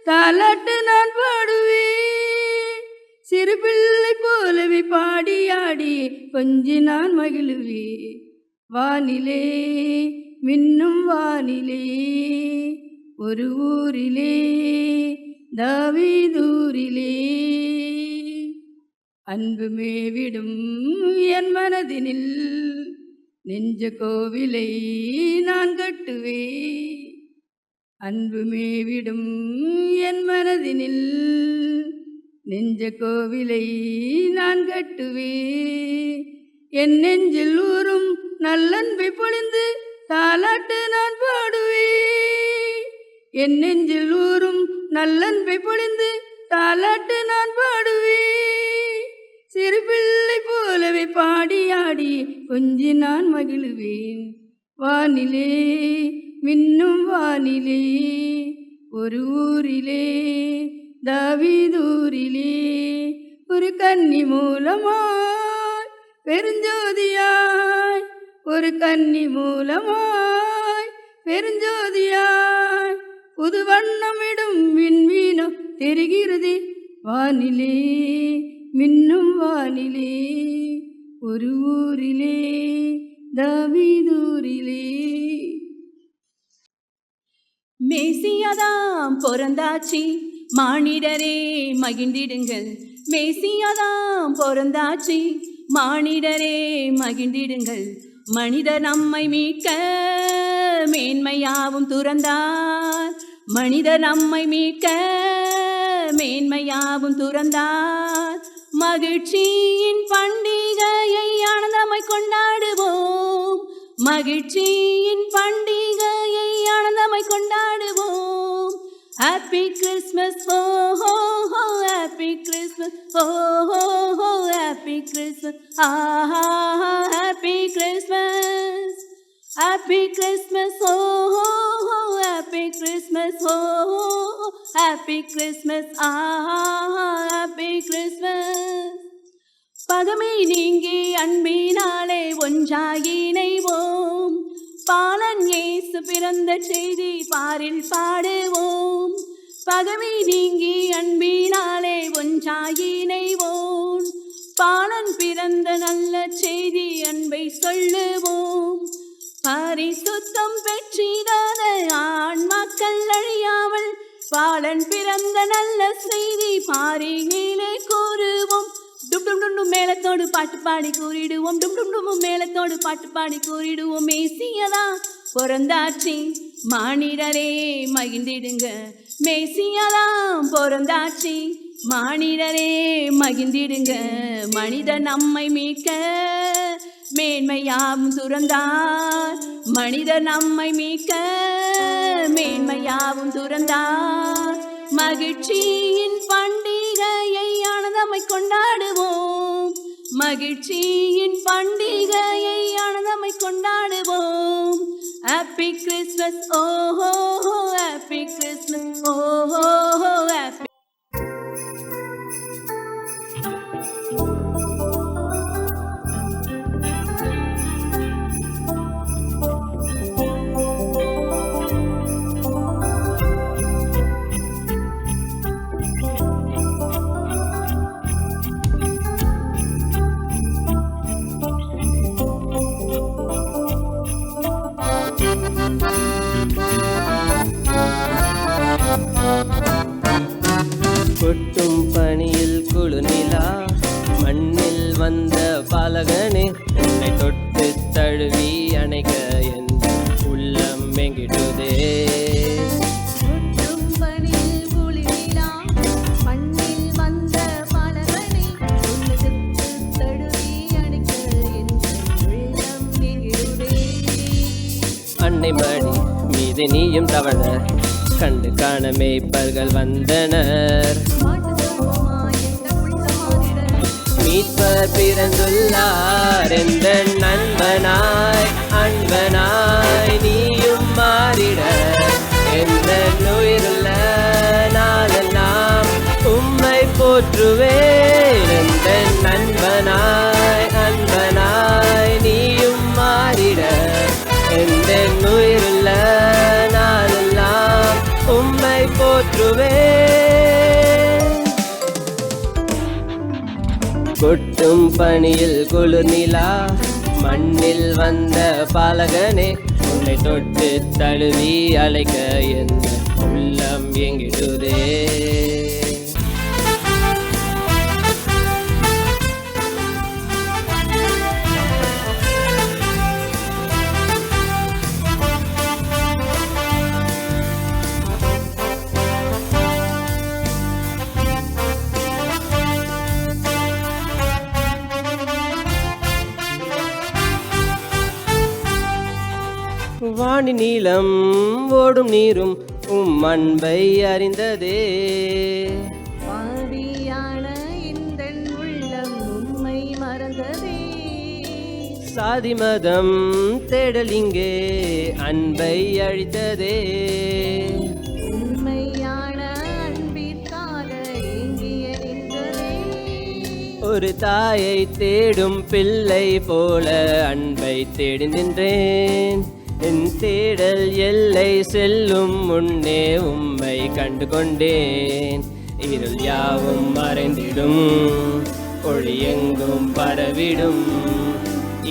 தாலாட்டு நான் பாடுவேன், சிறு பிள்ளை போலவே பாடியாடி கொஞ்சி நான் மகிழுவேன். வானிலே மின்னும் வானிலே ஒரு ஊரிலே தாவீதூரிலே அன்பு மேவிடும் என் மனதினில் நெஞ்ச கோவிலை நான் கட்டுவேன். அன்பு மேவிடும் என் மனதினில் நெஞ்ச கோவிலை நான் கட்டுவேன். என் நெஞ்சில் ஊறும் நல்லன்பை பொழிந்து தாலாட்டு நான் பாடுவேன். என் நெஞ்சில் ஊறும் நல்லன்பை பொழிந்து தாலாட்டு நான் பாடுவேன். சிறு பிள்ளை போலவே பாடியாடி கொஞ்சி நான் மகிழுவேன். வானிலே மின்னும் வானிலே ஒரு ஊரிலே தாவீதூரிலே ஒரு கன்னி மூலமாய் பெருஞ்சோதியாய், ஒரு கன்னி மூலமாய் பெருஞ்சோதியாய் புது வண்ணமிடும் விண்மீனம் தெரிகிறது. வானிலே மின்னும் வானிலே ஒரு ஊரிலே தாவீதூரிலே. மேசியாதாம் பொறந்தாச்சி மானிடரே மகிழ்ந்திடுங்கள். மேசியாதாம் பொறந்தாச்சி மானிடரே மகிழ்ந்திடுங்கள். மனிதர் நம்மை மீட்க மேன்மையாவும் துறந்தார். மனிதர் நம்மை மீட்க மேன்மையாவும் துறந்தார். மகிழ்ச்சியின் பண்டிகையை ஆனந்தமாய் கொண்டாடுவோம். மகிழ்ச்சியின் பண்டிகையை ஆனந்தமாய் கொண்டாடுவோம். Happy Christmas oh ho ho, happy Christmas oh ho ho, happy Christmas aha, happy Christmas. Happy Christmas oh ho ho, happy Christmas oh ho, happy Christmas aha, happy Christmas. பகமை நீங்கி அன்பினாலே ஒன்றாகி இணைவோம். பாலன் இயேசு பிறந்த செய்தி பாரில் பாடுவோம். பகமை நீங்கி அன்பினாலே ஒன்றாகி இணைவோம். பாலன் பிறந்த நல்ல செய்தி அன்பை சொல்லுவோம். பரிசுத்தம் பெற்றிடாத ஆன்மாக்கள் அழியாமல் பாலன் பிறந்த நல்ல செய்தி பாரினிலே கூறுவோம். டும் டும் டும் டும் மேளத்தோடு பாட்டு பாடி கூறிடுவோம். டும் டும் டும் மேளத்தோடு பாட்டு பாடி கூறிடுவோம். மேசியாதா பொறந்தாச்சி மானிடரே மகிழ்ந்திடுங்க. மேசியாதா பொறந்தாச்சி மானிடரே மகிழ்ந்திடுங்க. மனிதன் நம்மை மீட்க மேன்மையாவும் துறந்தார். மனிதர் நம்மை மீட்க மேன்மையாவும் துறந்தார். மகிழ்ச்சியின் பண்டிகையை ஆனந்தமாய் கொண்டாடுவோம். மகிழ்ச்சியின் பண்டிகையை ஆனந்தமாய் கொண்டாடுவோம். Happy Christmas oh ho ho, happy Christmas oh ho ho, happy. கொட்டும் பனியில் குளுநிலா மண்ணில் வந்த பாலகனே, உன்னை தொட்டு தழுவி அணைக்க என் உள்ளம் எங்கிடுதே. கொட்டும் பனியில் குளிரிலா மண்ணில் வந்த பாலகனே, உன்னை தொட்டு தழுவி அணைக்க என் உள்ளம் எங்கிடுதே. அன்னை மடி மீது நீயும் தவழ கண்டு காண மேய்ப்பர்கள் வந்தனர். மீட்பர் பிறந்துள்ளார் எந்த நண்பனாய் அன்பனாய் நீயும் மாறிட. போற்றுவேன் எந்தன் நண்பனாய் அன்பனாய் நீயும் மாறிட எந்தன் உயிருள்ள நாளெல்லாம் உம்மை போற்றுவேன். கொட்டும் பனியில் குளிர் நிலா மண்ணில் வந்த பாலகனே உன்னை தொட்டு தழுவி அழைக்க என் உள்ளம் எங்கிடுதே. வாணி நீளம் ஓடும் நீரும் அன்பை அறிந்ததே. பாவியான இந்த உள்ளம் உம்மை மறந்ததே. சாதி மதம் தேடலிங்கே அன்பை அழித்ததே. உண்மையான அன்பிற்காக ஏங்கிய நின்றதே. ஒரு தாயை தேடும் பிள்ளை போல அன்பை தேடி நின்றேன். என் தேடல் எல்லை செல்லும் முன்னே உம்மை கண்டு கொண்டேன். இருள் யாவும் மறைந்திடும் ஒளி எங்கும் பரவிடும்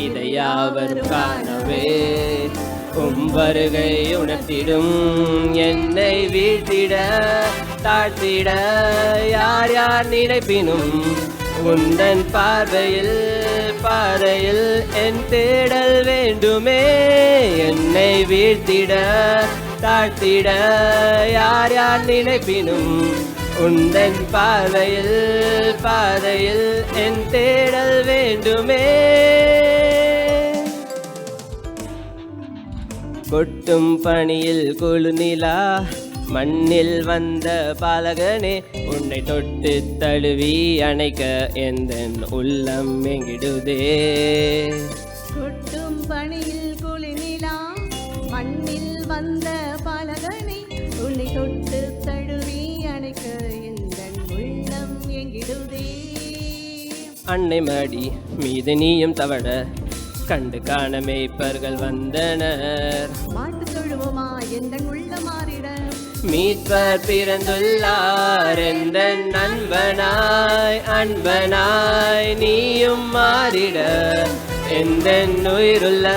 இதை யாவரும் காணவே வருகை உணர்த்திடும். என்னை வீழ்த்திட தாழ்த்திட யார் யார் நினைப்பினும் உந்தன் பார்வையில் பாதையில் என் தேடல் வேண்டுமே. என்னை வீழ்த்திட தாழ்த்திட யார் யார் நினைப்பினும் உந்தன் பார்வையில் பாதையில் என் தேடல் வேண்டுமே. கொட்டும் பணியில் குழு நிலா மண்ணில் வந்த பாலகனே உன்னை தொட்டு தழுவி அணைக்க எந்தன் உள்ளம் எங்கிடுதே. கொட்டும் பணியில் குளிநிலா மண்ணில் வந்த பாலகனை உன்னை தொட்டு தழுவி அணைக்க எந்தன் உள்ளம் எங்கிடுதே. அன்னை மடி மீது நீயும் தவழ கண்டு காண மேய்ப்பர்கள் வந்தனர். மாட்டு தொழுவமா எந்தன் உள்ள மாறிட மீட்பர் பிறந்துள்ளார் எந்தன் அன்பனாய் அன்பனாய் நீயும் மாறிட எந்தன் உயிருள்ள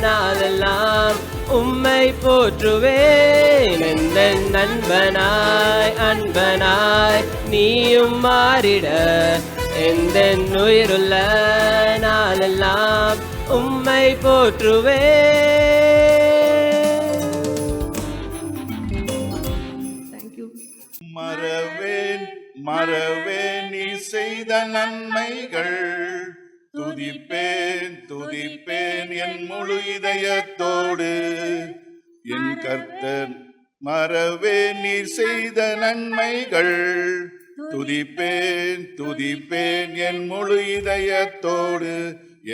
நாளெல்லாம் உம்மை போற்றுவேன். எந்தன் அன்பனாய் அன்பனாய் நீயும் மாறிட எந்தன் உயிருள்ள நாளெல்லாம் உம்மை போற்றுவேன். மறவேன் மறவேன் நீ செய்த நன்மைகள் துதிப்பேன் துதிப்பேன் என் முழு இதயத்தோடு என் கர்த்தர். மறவேன் நீ செய்த நன்மைகள் துதிப்பேன் துதிப்பேன் என் முழு இதயத்தோடு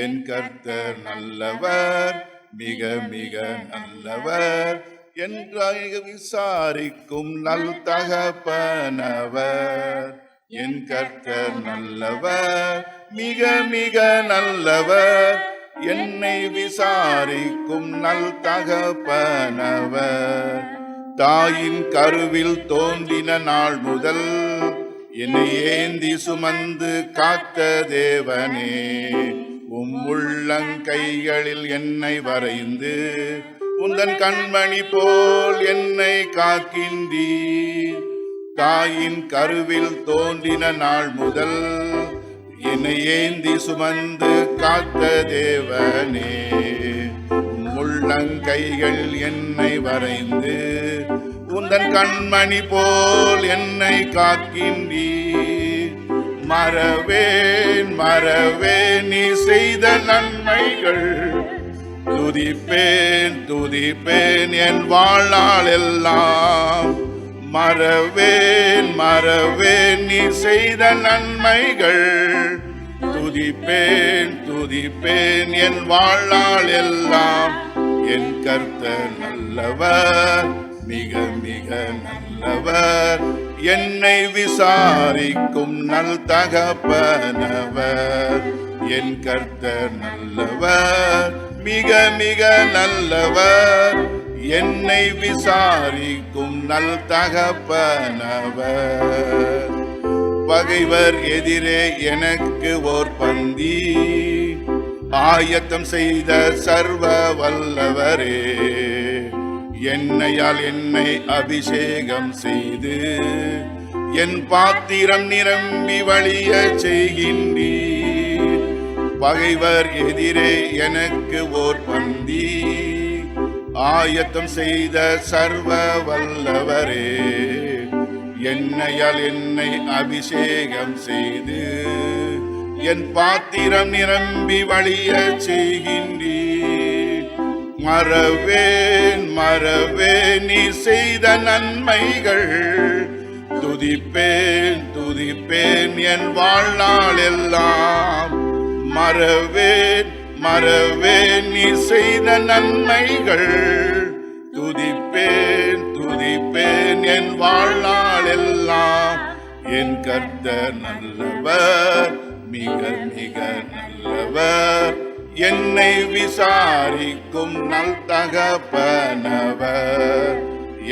என் கர்த்தர் நல்லவர் மிக மிக நல்லவர் என்றாய் விசாரிக்கும் நல் தகப்பனவர். என் கர்த்தர் நல்லவர் மிக மிக நல்லவர் என்னை விசாரிக்கும் நல் தகப்பனவர். தாயின் கருவில் தோன்றின நாள் முதல் என்னை ஏந்தி சுமந்து காத்த தேவனே, உள்ளங்கைகளில் என்னை வரைந்து உந்தன் கண்மணி போல் என்னை காக்கின்றீர். தாயின் கருவில் தோன்றின நாள் முதல் என்னை ஏந்தி சுமந்து காத்த தேவனே, உள்ளங்கைகள் என்னை வரைந்து உந்தன் கண்மணி போல் என்னை காக்கின்றீர். மறவேன் மறவேன் நீ செய்த நன்மைகள், துதிப்பேன் துதிப்பேன் என் வாழ்நாள் எல்லாம். மறவேன் மறவேன் நீ செய்த நன்மைகள், துதிப்பேன் துதிப்பேன் என் வாழ்நாள் எல்லாம். என் கர்த்தர் நல்லவர் மிக மிக நல்லவர் என்னை விசாரிக்கும் நல் தகப்பனவர். என் கர்த்தர் நல்லவர், மிக மிக நல்லவர். என்னை விசாரிக்கும் நல் தகப்பனவர். பகைவர் எதிரே எனக்கு ஓர் பந்தி ஆயத்தம் செய்த சர்வ வல்லவரே. எண்ணெயால் என்னை அபிஷேகம் செய்து என் பாத்திரம் நிரம்பி வழிய செய்கின்றீர். பகைவர் எதிரே எனக்கு ஓர் பந்தி ஆயத்தம் செய்த சர்வ வல்லவரே. எண்ணெயால் என்னை அபிஷேகம் செய்து என் பாத்திரம் நிரம்பி வழிய செய்கின்றீர். மறவேன் மறவேன் நீ செய்த நன்மைகள், துதிப்பேன் துதிப்பேன் என் வாழ்நாள் எல்லாம். மறவேன் மறவேன் நீ செய்த நன்மைகள், துதிப்பேன் துதிப்பேன் என் வாழ்நாள் எல்லாம். என் கர்த்தர் நல்லவர், மிக மிக நல்லவர். என்னை விசாரிக்கும் நல் தகப்பனவர்.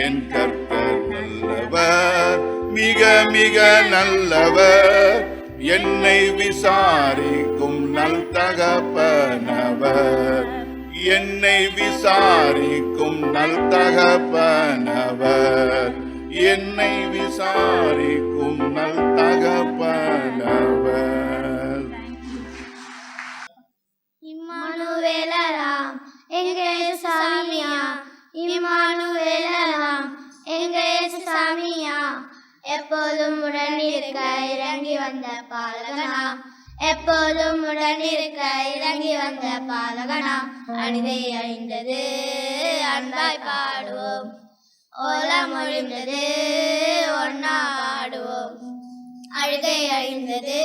என் கர்த்தர் நல்லவர், மிக மிக நல்லவர். என்னை விசாரிக்கும் நல் தகப்பனவர். என்னை விசாரிக்கும் நல் தகப்பனவர். என்னை விசாரிக்கும் நல் தகப்பனவர். இம்மானுவேலராம் எங்க சாமியா, இம்மானுவேலராம் எங்க சாமியா. எப்போதும் உடன் இருக்க இறங்கி வந்த பாலகனா, எப்போதும் உடன் இருக்க இறங்கி வந்த பாலகனா. அழுகை அழிந்தது அன்பாய் பாடுவோம், ஓலம் ஒழிந்தது ஒன்னா பாடுவோம். அழுகை அழிந்தது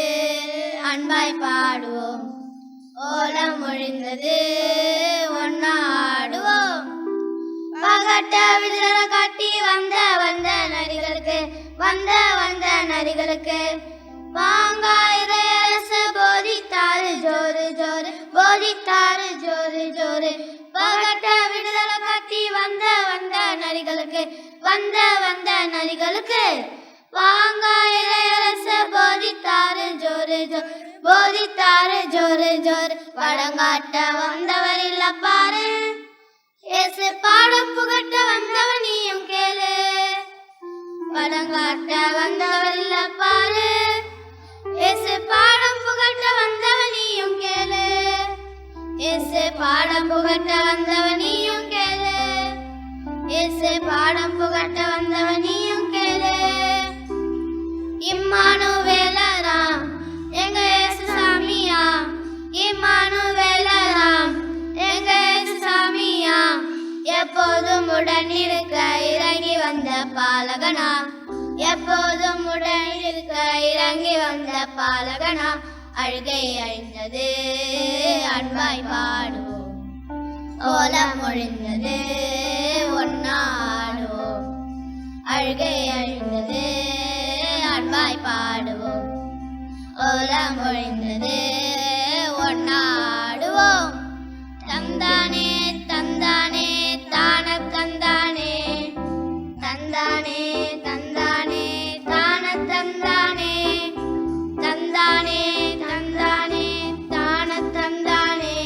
அன்பாய் பாடுவோம், ஓலம் ஒழிந்தது ஒன்னா ஆடுவோம். பகட்ட விடுதலை காட்டி வந்த வந்த நரிகளுக்கு, வந்த வந்த நரிகளுக்கு வாங்காயிர அரசு போதித்தாரு ஜோறு ஜோறு, போதித்தாரு ஜோறு ஜோறு. பகட்ட விடுதலை காட்டி வந்த வந்த நரிகளுக்கு, வந்த வந்த நரிகளுக்கு வாங்காயிர அரசு போதித்தாரு ஜோறு ஜோறு, போதித்தாரு ஜோறு ஜோறு. வடங்காட்ட வந்தவர் இல்ல பாரு, ஏசு பாடம் புகட்ட வந்தவன் நீயும் கேளு. வடங்காட்ட வந்தவர் இல்ல பாரு, ஏசு பாடம் புகட்ட வந்தவன் நீயும் கேளு. ஏசு பாடம் புகட்ட வந்தவன் நீயும் கேளு. ஏசு பாடம் புகட்ட வந்தவன் நீயும் கேளு. இம்மானுவேலராம் எங்க ஏசு சாமியா, இம்மானுவேலராம் எங்க ஏசு சாமியா. எப்போதும் உடன் இருக்க இறங்கி வந்த பாலகனா, எப்போதும் உடன் இருக்க இறங்கி வந்த பாலகனா. அழுகை அழிந்தது அன்பாய் பாடுவோம், ஓலம் ஒழிந்தது ஒன்னாடுவோம். அழுகை அழிந்தது அன்பாய் பாடுவோம், ஓலம் ஒழிந்தது ஒன்னாடுவோம். தந்தானே தந்தானே தான தந்தானே, தந்தானே தந்தானே தான தந்தானே. தந்தானே தந்தானே தான தந்தானே,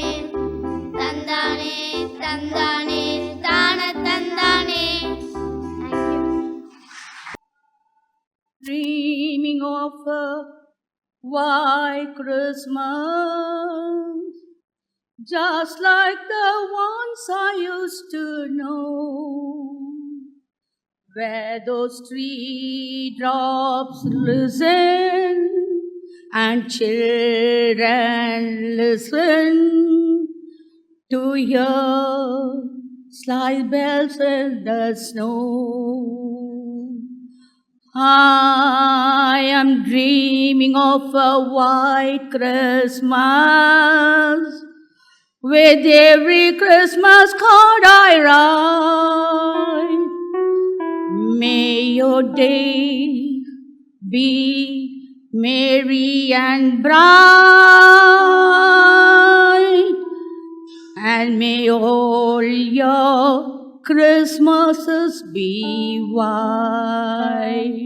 தந்தானே தந்தானே தான தந்தானே. Dreaming of a white Christmas, just like the ones I used to know, where those tree drops listen and children listen to hear sleigh bells in the snow. I am dreaming of a white Christmas, with every Christmas card I write. May your day be merry and bright, and may all your Christmases be white.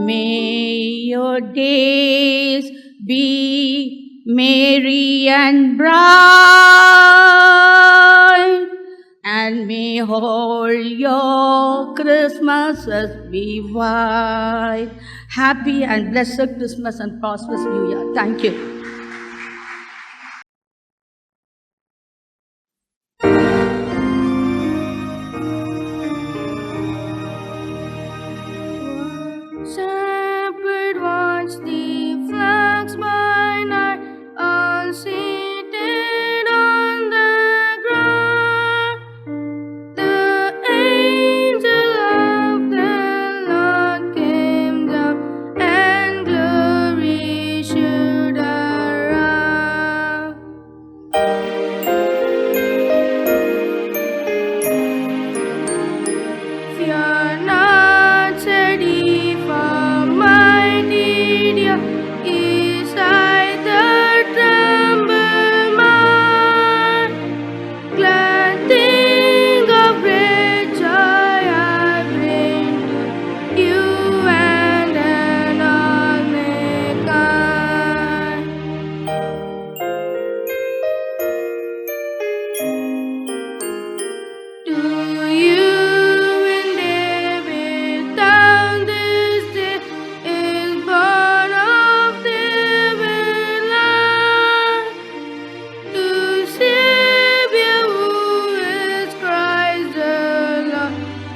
May your days be merry and bright, and may all your Christmases be white. Happy and blessed Christmas and prosperous New Year. Thank you. Shepherd watched the flocks by night, all seated on the ground. The angel of the Lord came down, and glory showed around. Fear not, said he, for mighty Dear is I the tremble man. Glad thing of great joy I bring to you and all mankind. To you in David town this day is born of David land, to Savior who is Christ the Lord,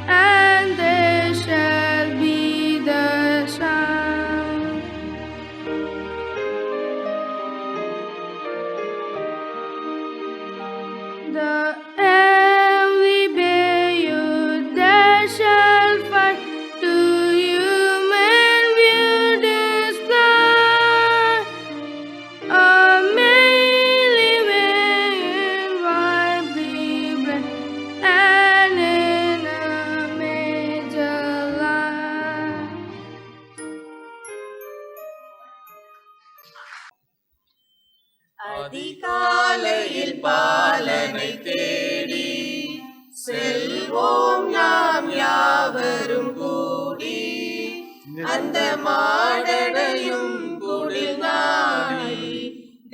and there shall be the sound. The heavenly bear you there shall find, to you men will display a merry way in widely blend, and in a major line. அதிகாலையில் பாலனை தேடி செல்வோம் நாம் யாவரும் கூடி, அந்த மாடடையும் குடில் நாடி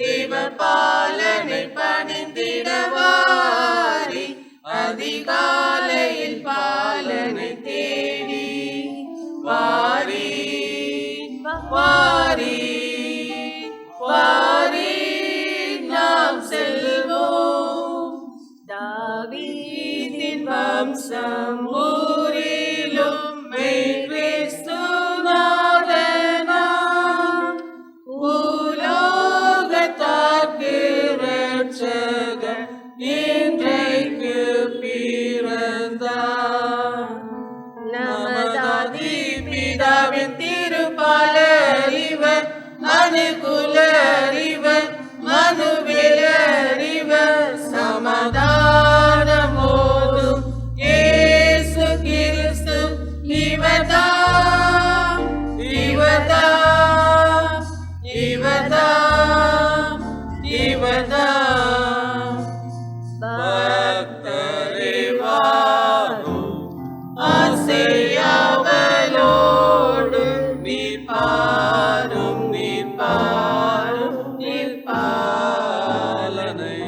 தேவ பாலனை பணிந்திடவாரி. அதிகாலையில் பாலனை தேடி வாரி வாரி வாரி நாம் செல்வோம். தாவீதின் வம்சம் ஊரிலும் மெய் கிறிஸ்துநாதனாம், பூலோகத்தார்க்கு இரட்சகர் இன்றைக்கு பிறந்தார். நமதாதி பிதாவின் திருப்பாலர் இவர், அனுகுலர் இவர், மனுவேலர் இவர், சமாதானமோதும் இயேசு கிறிஸ்து இவர்தாம் இவர்தாம் இவர்தாம் இவர்தாம். பக்தரே வாரும், ஆசையாவலோடு நீர் பாரும் நீர் பாரும் நீர் பாலனை.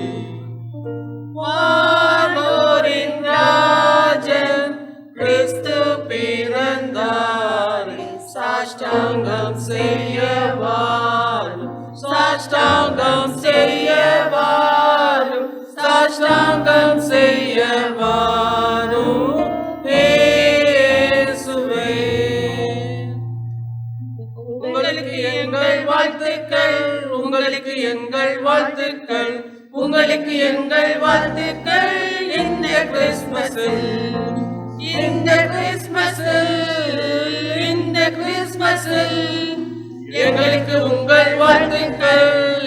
வானோரின் ராஜன் கிறிஸ்து பிறந்தார், சாஷ்டாங்கம் செய்ய வாரும் சாஷ்டாங்கம் செய்ய வாரும் சாஷ்டாங்கம் செய்ய வாரும் இயேசுவே. உங்களுக்கு எங்கள் வாழ்த்துக்கள், உங்களுக்கு எங்கள் வாழ்த்துக்கள், உங்களுக்கு எங்கள் வாழ்த்துக்கள். இந்த கிறிஸ்மஸில் இந்த கிறிஸ்மஸில் இந்த கிறிஸ்மஸில் எங்களுக்கு உங்கள் வாழ்த்துக்கள்,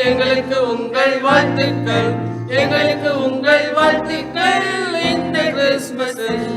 எங்களுக்கு உங்கள் வாழ்த்துக்கள், எங்களுக்கு உங்கள் வாழ்த்துக்கள். இந்த கிறிஸ்மஸில்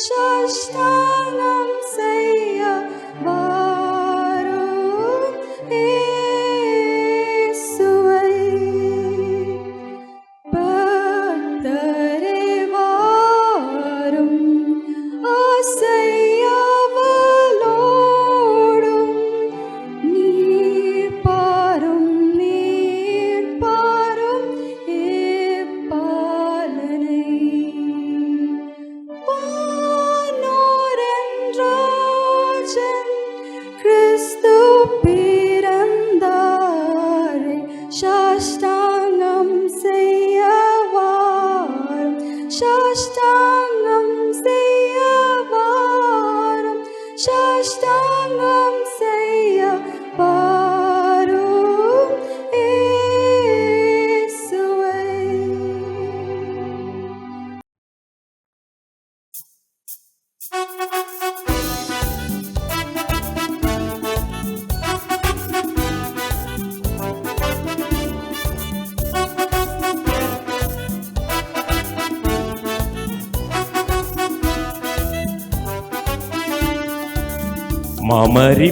சாஷ்டாங்கம் செய்ய வாரும் இயேசுவை. பக்தரே வாரும் ஆசையாவலோடும் நீர் பாரும் ஏப்பாலனை. வானோரன்றாஜன் கிறிஸ்து பிறந்தாரே சாஷ்டாங்கம் செய்ய வாரும் சாஷ்டாங்கம் செய்ய வாரும் சாஷ்டாங்கம் செய்ய வாரும் இயேசுவை.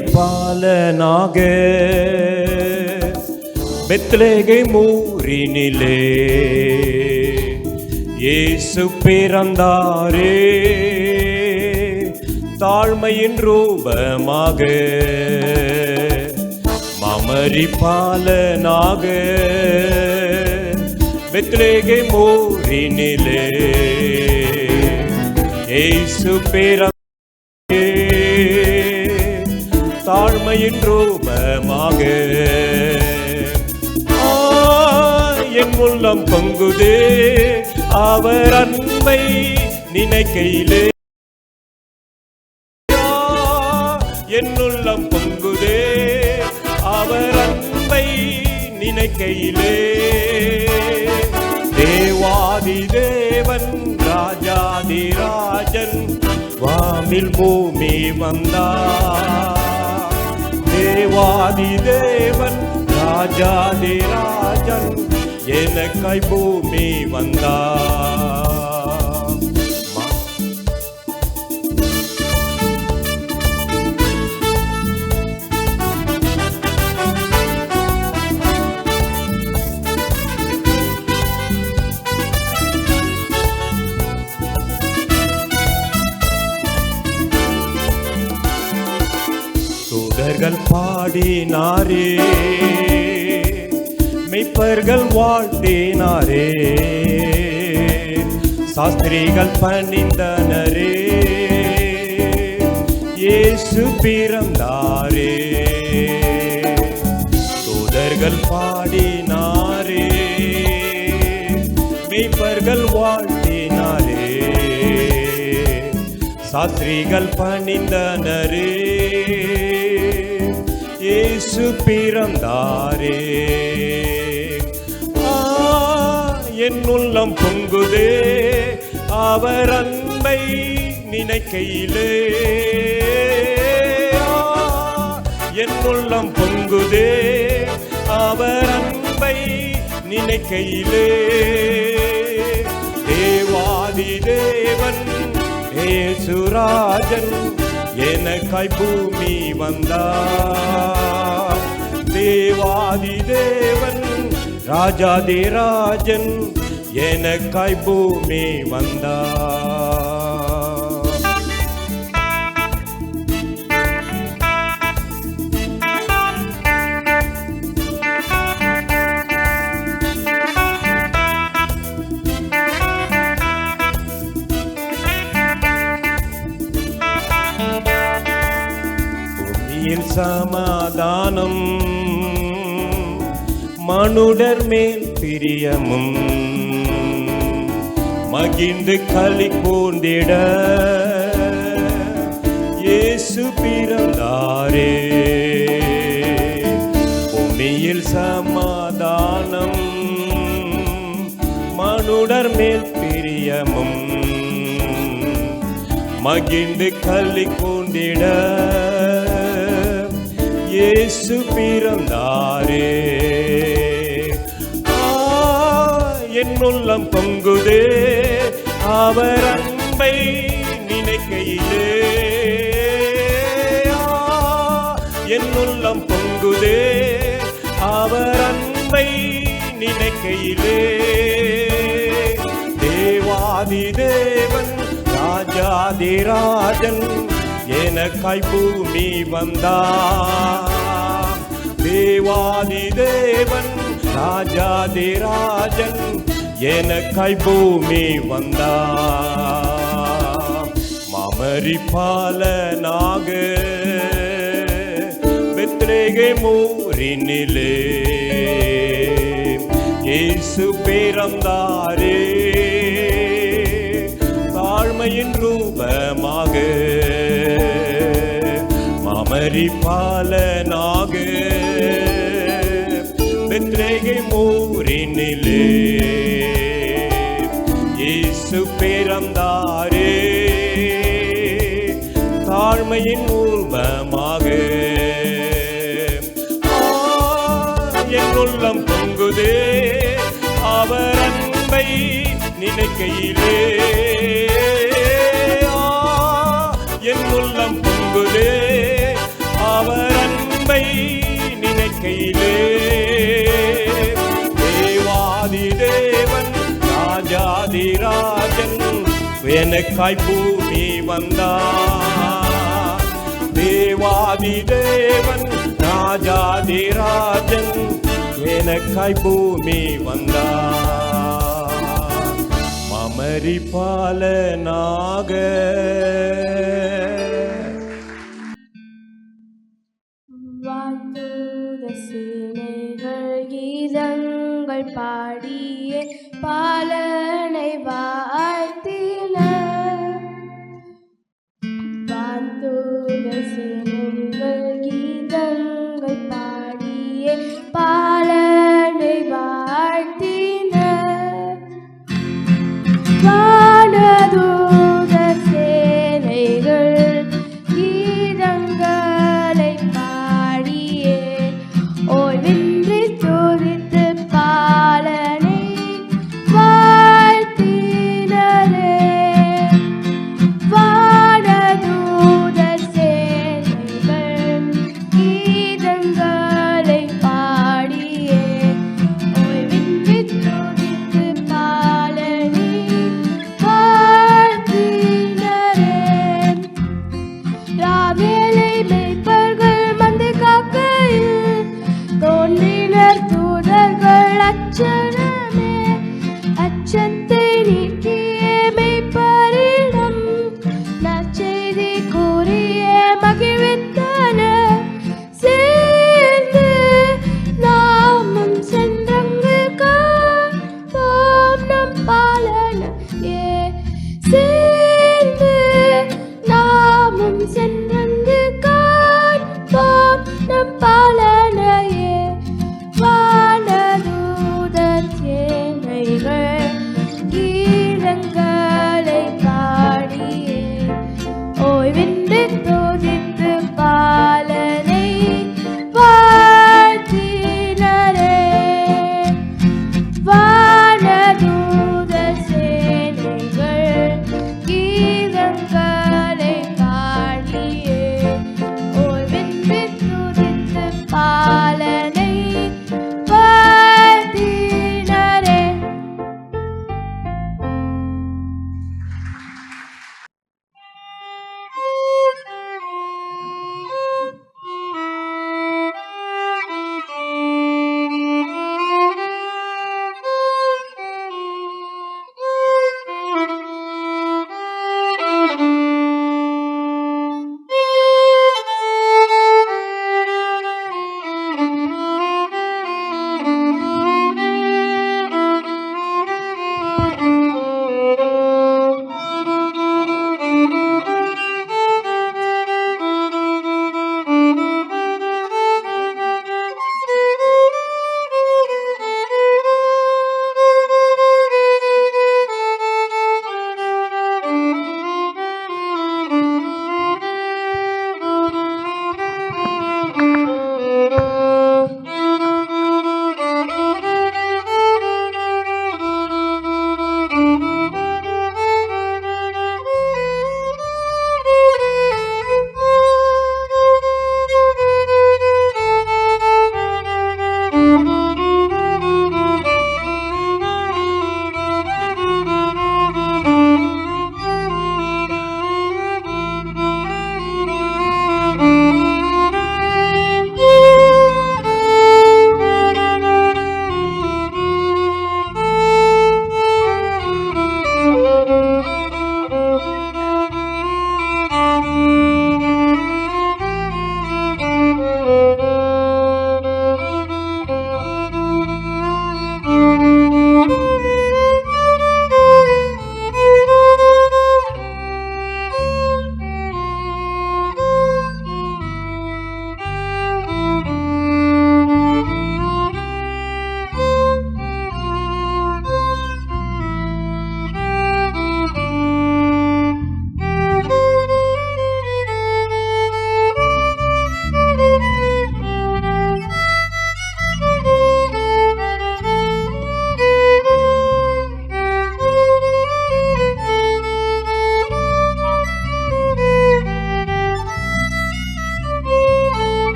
மாமரிப்பாலனாக பெத்லகேம் ஊரினிலே இயேசு பிறந்தாரே தாழ்மையின் ரூபமாக. மாமரிப்பாலனாக பெத்லகேம் ஊரினிலே இயேசு பிறந்தாரே தாழ்மையின் ரூபமாக. என் உள்ளம் பொங்குதே அவர் அன்பை நினைக்கையிலே. என் உள்ளம் பொங்குதே அவர் அன்பை நினைக்கையிலே. தேவாதி தேவன் ராஜாதி ராஜன் வானில் பூமி வந்தார். தேவாதி தேவன் ராஜாதி ராஜன் எனக்காய் பூமி வந்தார். தூதர்கள் பாடினாரே மெய்ப்பர்கள் வாழ்த்தினாரே சாஸ்திரிகள் பணிந்தனரே இயேசு பிறந்தாரே. தூதர்கள் பாடினாரே மெய்ப்பர்கள் வாழ்த்தினாரே சாஸ்திரிகள் பணிந்தனரே இயேசு பிறந்தாரே. என் உள்ளம் பொங்குதே அவர் அன்பை நினைக்கையிலே. என் உள்ளம் பொங்குதே அவர் அன்பை நினைக்கையிலே. தேவாதி தேவன் இயேசுராஜன் எனக்காய் பூமி வந்தார். தேவாதி தேவன் ராஜாதி ராஜன் எனக்காய் பூமி வந்தார். பூமியில் சமாதானம் மனுடர் மேல் பிரியமும் மகிழ்ந்து களி கூர்ந்திட இயேசு பிறந்தாரே. பூமியில் சமாதானம் மனுடர் மேல் பிரியமும் மகிழ்ந்து களி கூர்ந்திட இயேசு பிறந்தாரே. என் உள்ளம் பொங்குதே அவர் அன்பை நினை நினைக்கையிலே என் உள்ளம் பொங்குதே அவர் அன்பை நினைக்கையிலே தேவாதி தேவன் ராஜாதிராஜன் எனக்காய் பூமி வந்தார் தேவாதி தேவன் ராஜாதிராஜன் எனக்காய் பூமி வந்தார் மாமரி பாலனாக பெத்லகேம் ஊரினிலே இயேசு பிறந்தாரே தாழ்மையின் ரூபமாக மாமரி பாலனாக பெத்லகேம் ஊரினிலே இயேசு பிறந்தாரே தாழ்மையின் ரூபமாக என் உள்ளம் பொங்குதே அவர் அன்பை நினைக்கையிலே என் உள்ளம் பொங்குதே அவர் அன்பை நினைக்கையிலே தேவாதி தேவன் ராஜாதிராஜன் எனக்காய் பூமி வந்தார் தேவாதி தேவன் ராஜாதிராஜன் எனக்காய் பூமி வந்தார் மமரி பாலனாக வாழ்த்துத சேனைகள் கீதங்கள் பாடியே பாலனை வாழ்த்தினர் வாழ்த்துத சேனைகள் கீதங்கள் பாடியே பாலனை வாழ்த்தினர் வானதூத சேனைகள் கீதங்களை பாடியே ஓய்வின்றி துதித்து பாலனை வாழ்த்தினரே வானதூத சேனைகள் கீதங்களை பாடியே ஓய்வின்றி துதித்து பாலனை வாழ்த்தினரே ராவேலை மேய்ப்பர்கள் மந்தை காக்கையில் தோன்றினர் தூதர்கள் அச்சனமே அச்சத்தை நீக்கிய மேய்ப்பரிடம் நற்செய்தி கூறிய மகிழ்வித்தனர் சேர்ந்து நாமும் சென்றங்கு காப்போம் நம் பாலனையே சேர்ந்து நாமும் சென்றங்கு காப்போம் நம் பாலனையே வானதூதர் சேனைகள் கீதங்களை பாடியே ஓய்வின்றி துதித்து பாலனை வாழ்த்தினரே வானதூதர் சேனைகள் கீதங்களை பாடியே ஓய்வின்றி துதித்து பாலனை வாழ்த்தினரே.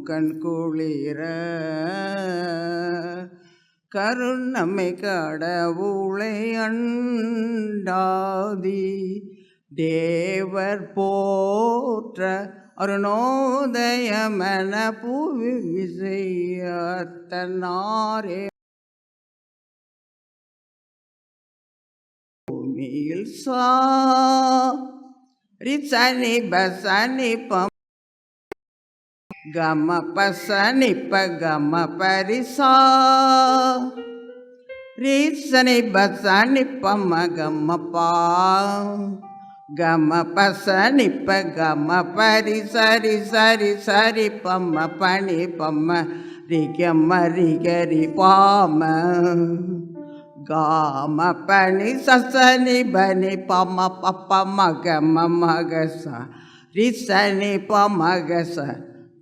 கண்குளிர கருணமை கடவுளை அண்டாதி தேவர் போற்ற அருணோதயமென புவி விசையத்தனாரே பூமியில் சனி பசனி பம் கம பசனி பகம பரிசா ரீசனி பசனி பம கம பா கம பசனி பகம பரி சரி சரி சரி பம்ம பனி பம்ம ரிகம ரிகரி பாம காம பனி சசனி பனி பம பப்ப மக மகச ரிசனி பமகச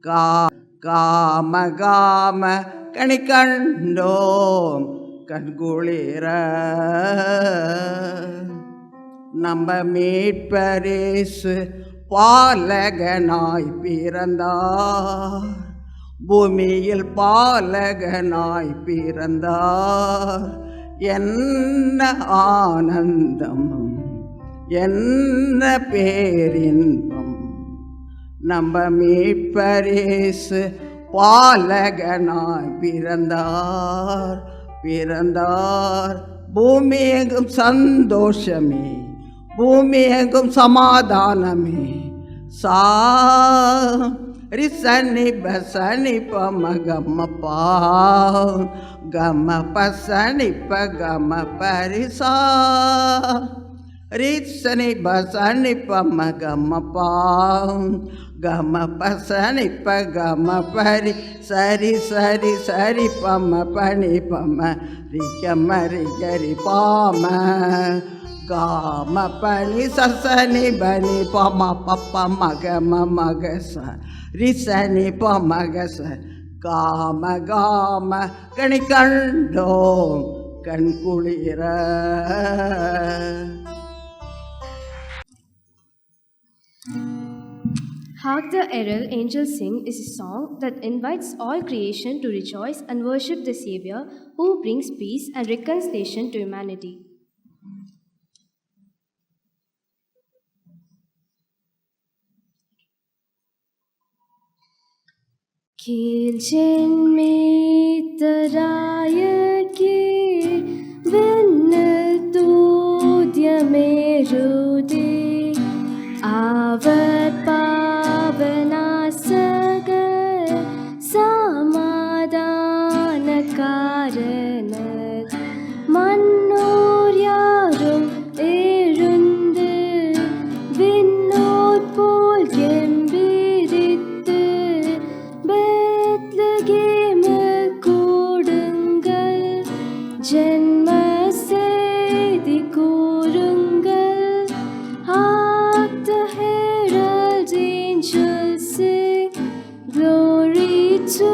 காம காம கனி கண்டோம் கண்குளிர நம்ம மீட்பரேசு பாலகனாய் பிறந்தார் பூமியில் பாலகனாய் பிறந்தார் என்ன ஆனந்தம் என்ன பேரின்பம் நம்ம மீட்பரேசு பாலகனாய் பிறந்தார் பூமி எங்கும் சந்தோஷமே பூமி எங்கும் சமாதானமே ரிசனி பசனி பம கம பா கம பசனி பகம பரிசா ரிசனி பசனி பம கம பா கம பசனி பகம பரி சரி சரி சரி பம பனி பம ரிகம ரிகரி பாம காம பனி சசனி பனி பம பப்ப மகம மகச ரிசனி பமகச காம காம கனி கண்டோம் கண்குளிர. Hark the Herald Angels Sing is a song that invites all creation to rejoice and worship the Savior who brings peace and reconciliation to humanity. கீழ்ச்சென்மேத்தராயக்கே விண்ணில் தூத்யமேருதே அவர் பாவநாசக சமாதானக்காரனர் மன்னோர் யாரும் எழுந்து விண்ணோர் போல் கெம்பீரித்து பெத்லகேமில் கூடுங்கள் ஜென்ம செய்தி கூறுங்கள். Hark the herald angels sing, glory to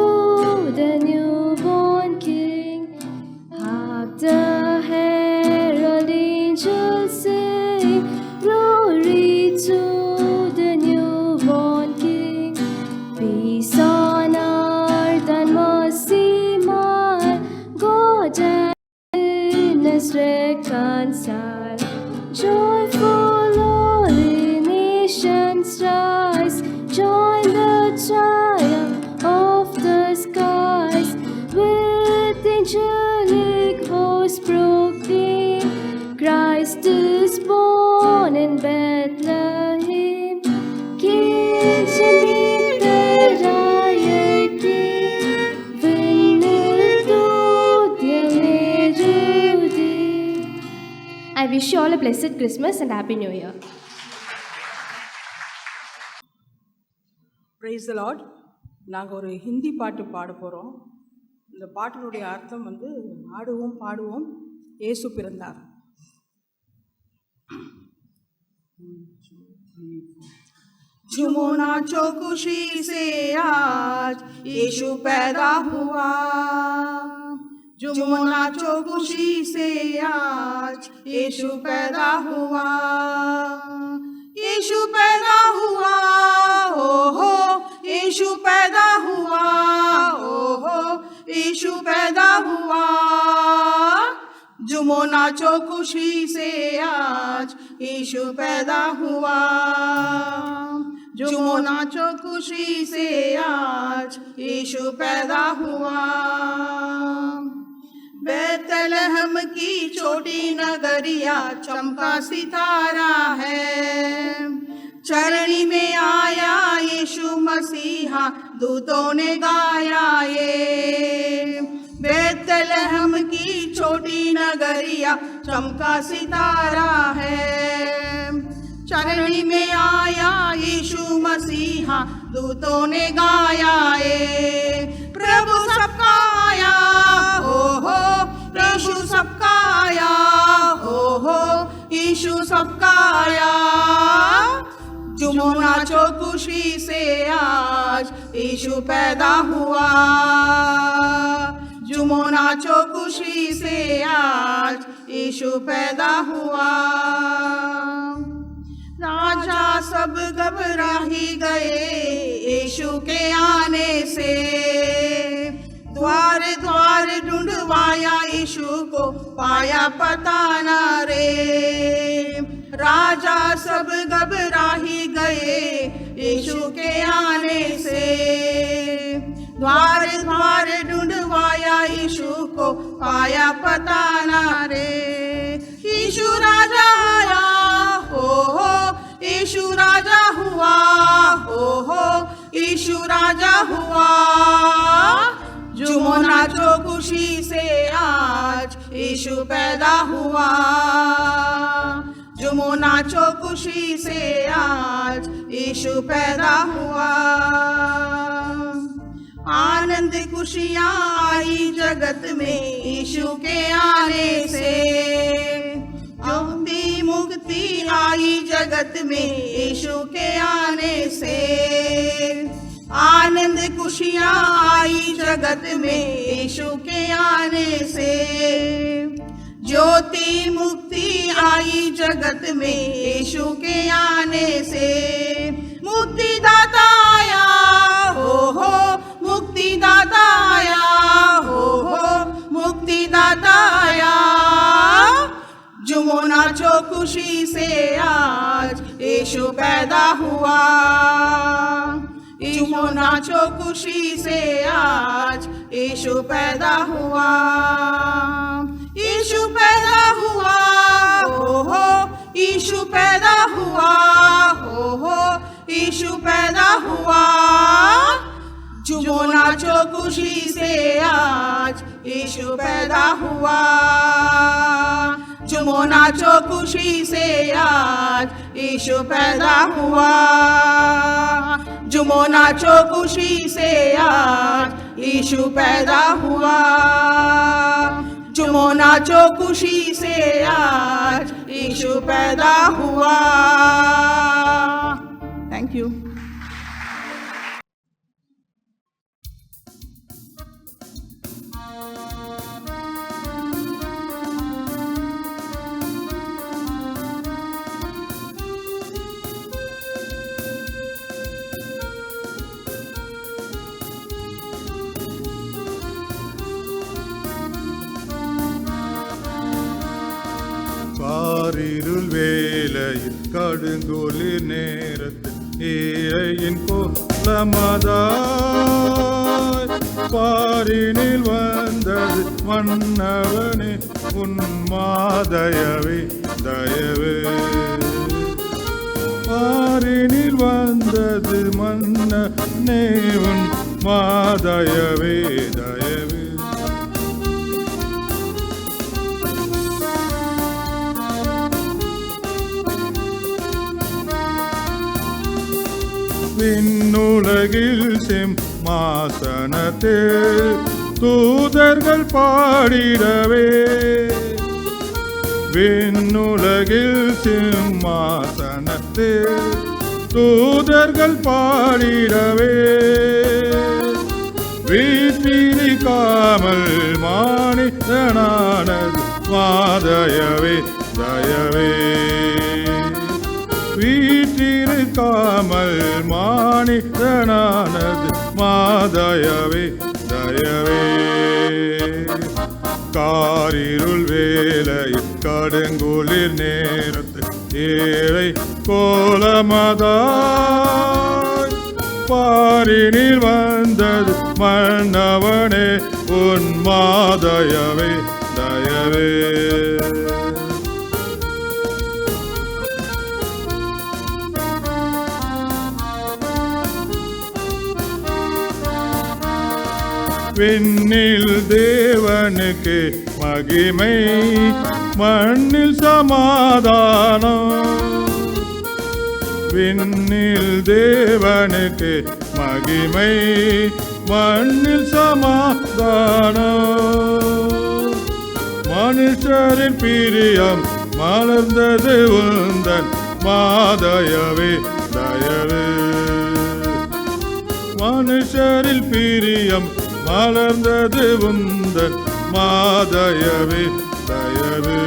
the newborn King. Hark the herald angels sing, glory to the newborn King. Peace on earth and mercy mild, God and goodness reconcile. Joyful all the nations rise, join the triumph of the skies. With angelic hosts proclaim, Christ is born in Bethlehem. கீழ்ச்சென்மேத்தராயக்கே விண்ணில் தூத்யமேருதே. I wish you all a blessed Christmas and Happy New Year. Praise the Lord. நாங்கள் ஒரு ஹிந்தி பாட்டு பாட போகிறோம். இந்த பாட்டினுடைய அர்த்தம் ஆடுவோம் பாடுவோம் இயேசு பிறந்தார். झूमो नाचो खुशी से आज यीशु पैदा हुआ. झूमो नाचो खुशी से आज यीशु पैदा हुआ. यीशु पैदा हुआ, हो यीशु पैदा हुआ. पैदा हुआ। झूमो नाचो खुशी से आज यीशु पैदा हुआ। झूमो नाचो खुशी से आज यीशु पैदा हुआ। बैतलहम की छोटी नगरिया चमका सितारा है। चरणी में आया यीशु मसीहा दूतों ने गाया ये। बैतलहम की छोटी नगरिया चमका सितारा है। चरणी में आया यीशु मसीहा दूतों ने गाया ये। प्रभु सबका आया हो यीशु सबका आया हो यीशु सबका आया। झूमो नाचो खुशी से आज यीशु पैदा हुआ। झूमो नाचो खुशी से आज यीशु पैदा हुआ। राजा सब घबरा ही गए यीशु के आने से। द्वार द्वार ढूंढवाया यीशु को पाया पता न रे। राजा सब घबरा ही गए यीशु के आने से। द्वार द्वार ढूंढवाया यीशु को पाया पता न रे। यीशु राजा आया हो यीशु राजा हुआ हो यीशु राजा हुआ। झूमो नाचो खुशी से आज यीशु पैदा हुआ। झूमो नाचो खुशी से आज यीशु पैदा हुआ। आनंद खुशियाँ आई जगत में यीशु के आने से। मुक्ति आई जगत में यीशु के आने से। आनंद खुशियाँ आई जगत में यीशु के आने से। ज्योति मुक्ति आई जगत में यीशु के आने से। मुक्तिदाता आया हो मुक्तिदाता आया हो मुक्तिदाता आया। झूमो नाचो खुशी से आज यीशु पैदा हुआ। झूमो नाचो खुशी से आज यीशु पैदा हुआ। यीशु पैदा हुआ हो यीशु पैदा हुआ हो यीशु पैदा हुआ। झूमो नाचो खुशी से आज यीशु पैदा हुआ। झूमो नाचो खुशी से आज यीशु पैदा हुआ। झूमो नाचो खुशी से आज यीशु पैदा हुआ। झूमो नाचो खुशी से आज यीशु पैदा हुआ। Thank you. காரிருள் வேளையில் கடுங்குளிர் நேரத்தில் ஏழையின் கோலமதாய் பாரினில் வந்தது மன்னவனே உன் மாதயவே தயவே. பாரினில் வந்தது மன்னனே உன் மாதயவே தயவே. விண்ணுலகில் சிம்மாசனத்தில் தூதர்கள் பாடிடவே. விண்ணுலகில் சிம்மாசனத்தில் தூதர்கள் பாடிடவே. வீற்றிருக்காமல் மானிதனானது மாதயவே தயவே. வீற்றிருக்காமல் மானிதனானது மாதயவே தயவே. காரிருள் வேலையில் கடுங்குளிர் நேரத்து ஏழை கோலமதாய் பாரினில் வந்தது மன்னவனே உன் மாதயவே தயவே. விண்ணில் தேவனுக்கு மகிமை மண்ணில் சமாதானம். விண்ணில் தேவனுக்கு மகிமை மண்ணில் சமாதானம். மனுஷரின் பிரியம் மலர்ந்தது உந்தன் மாதயவே தயவே. மனுஷரில் பிரியம் மலர்ந்தது உந்தன் மாதயவே தயவு.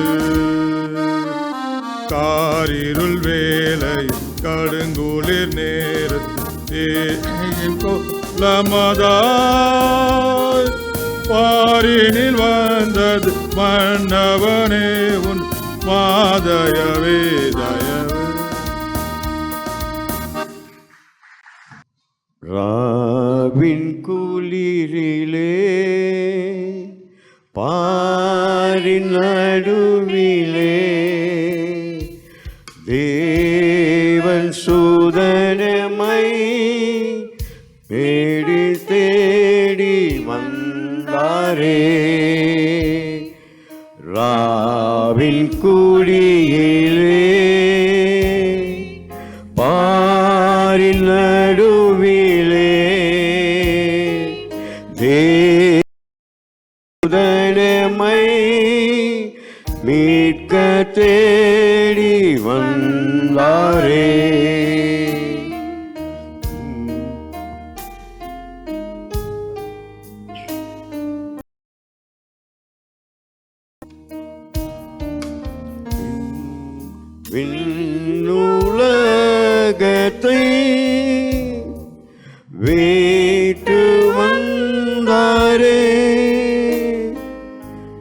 காரிருள் வேலை கடுங்குளிர் நேரத்தில் கோலமதாய் பாரினில் வந்தது மன்னவனே உன் மாதயவே தயவு. ராவின் குளிரிலே பாரின் நடுவிலே தேவன் சூதனமை தேடி தேடி வந்தாரே. ராவின் குளிரிலே பாரின் நடுவிலே தேவனை மீட்க தேடி வந்தாரே. விண்ணுலகத்தை வீட்டு வந்தாரே.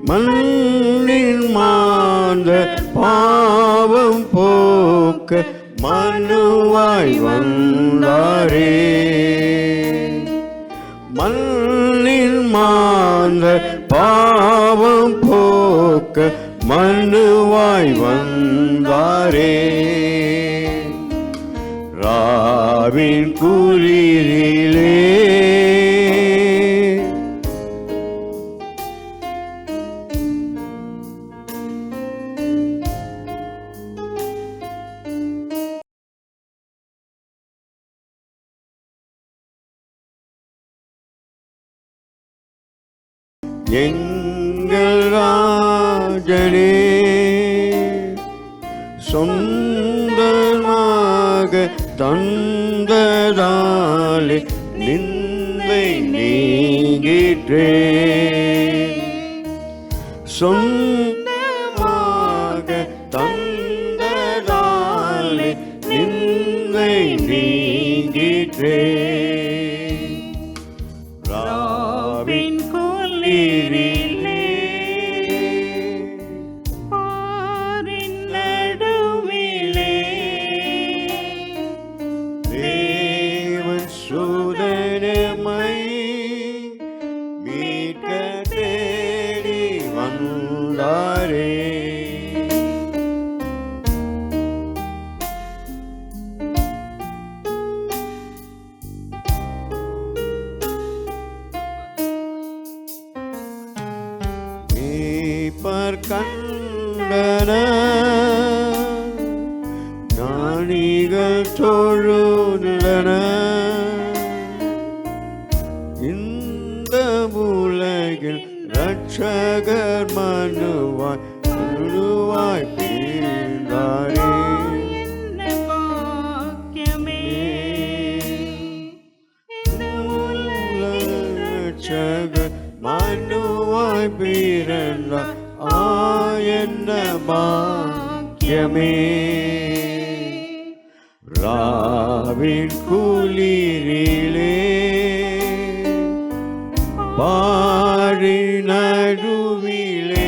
மண்ணின் மாந்த பாவம் போக்க மனுவாய் வந்தாரே. மண்ணின் மாந்த பாவம் போக்க மனுவாய் வந்தாரே. ராவின் குளிரிலே எங்கள் ராஜனே சொந்தமாக தந்ததாலே நிந்தை நீங்கிற்றே. சொந்தமாக தந்ததாலே நிந்தை நீங்கிற்றே. ராவின் குளிரிலே பாரின் நடுவிலே தேவன் சூதனமை மீட்க தேடி வந்தாரே. கண்டன ஞானிகள் தொழுதன இந்த உலகில் இரட்சகர் மனுவாய் பிறந்தாரே. இரட்சகர் மனுவாய் பிறந்தார் ஆயன்ன பாக்கியமே. ராவின் குளிரிலே பாரின் நடுவிலே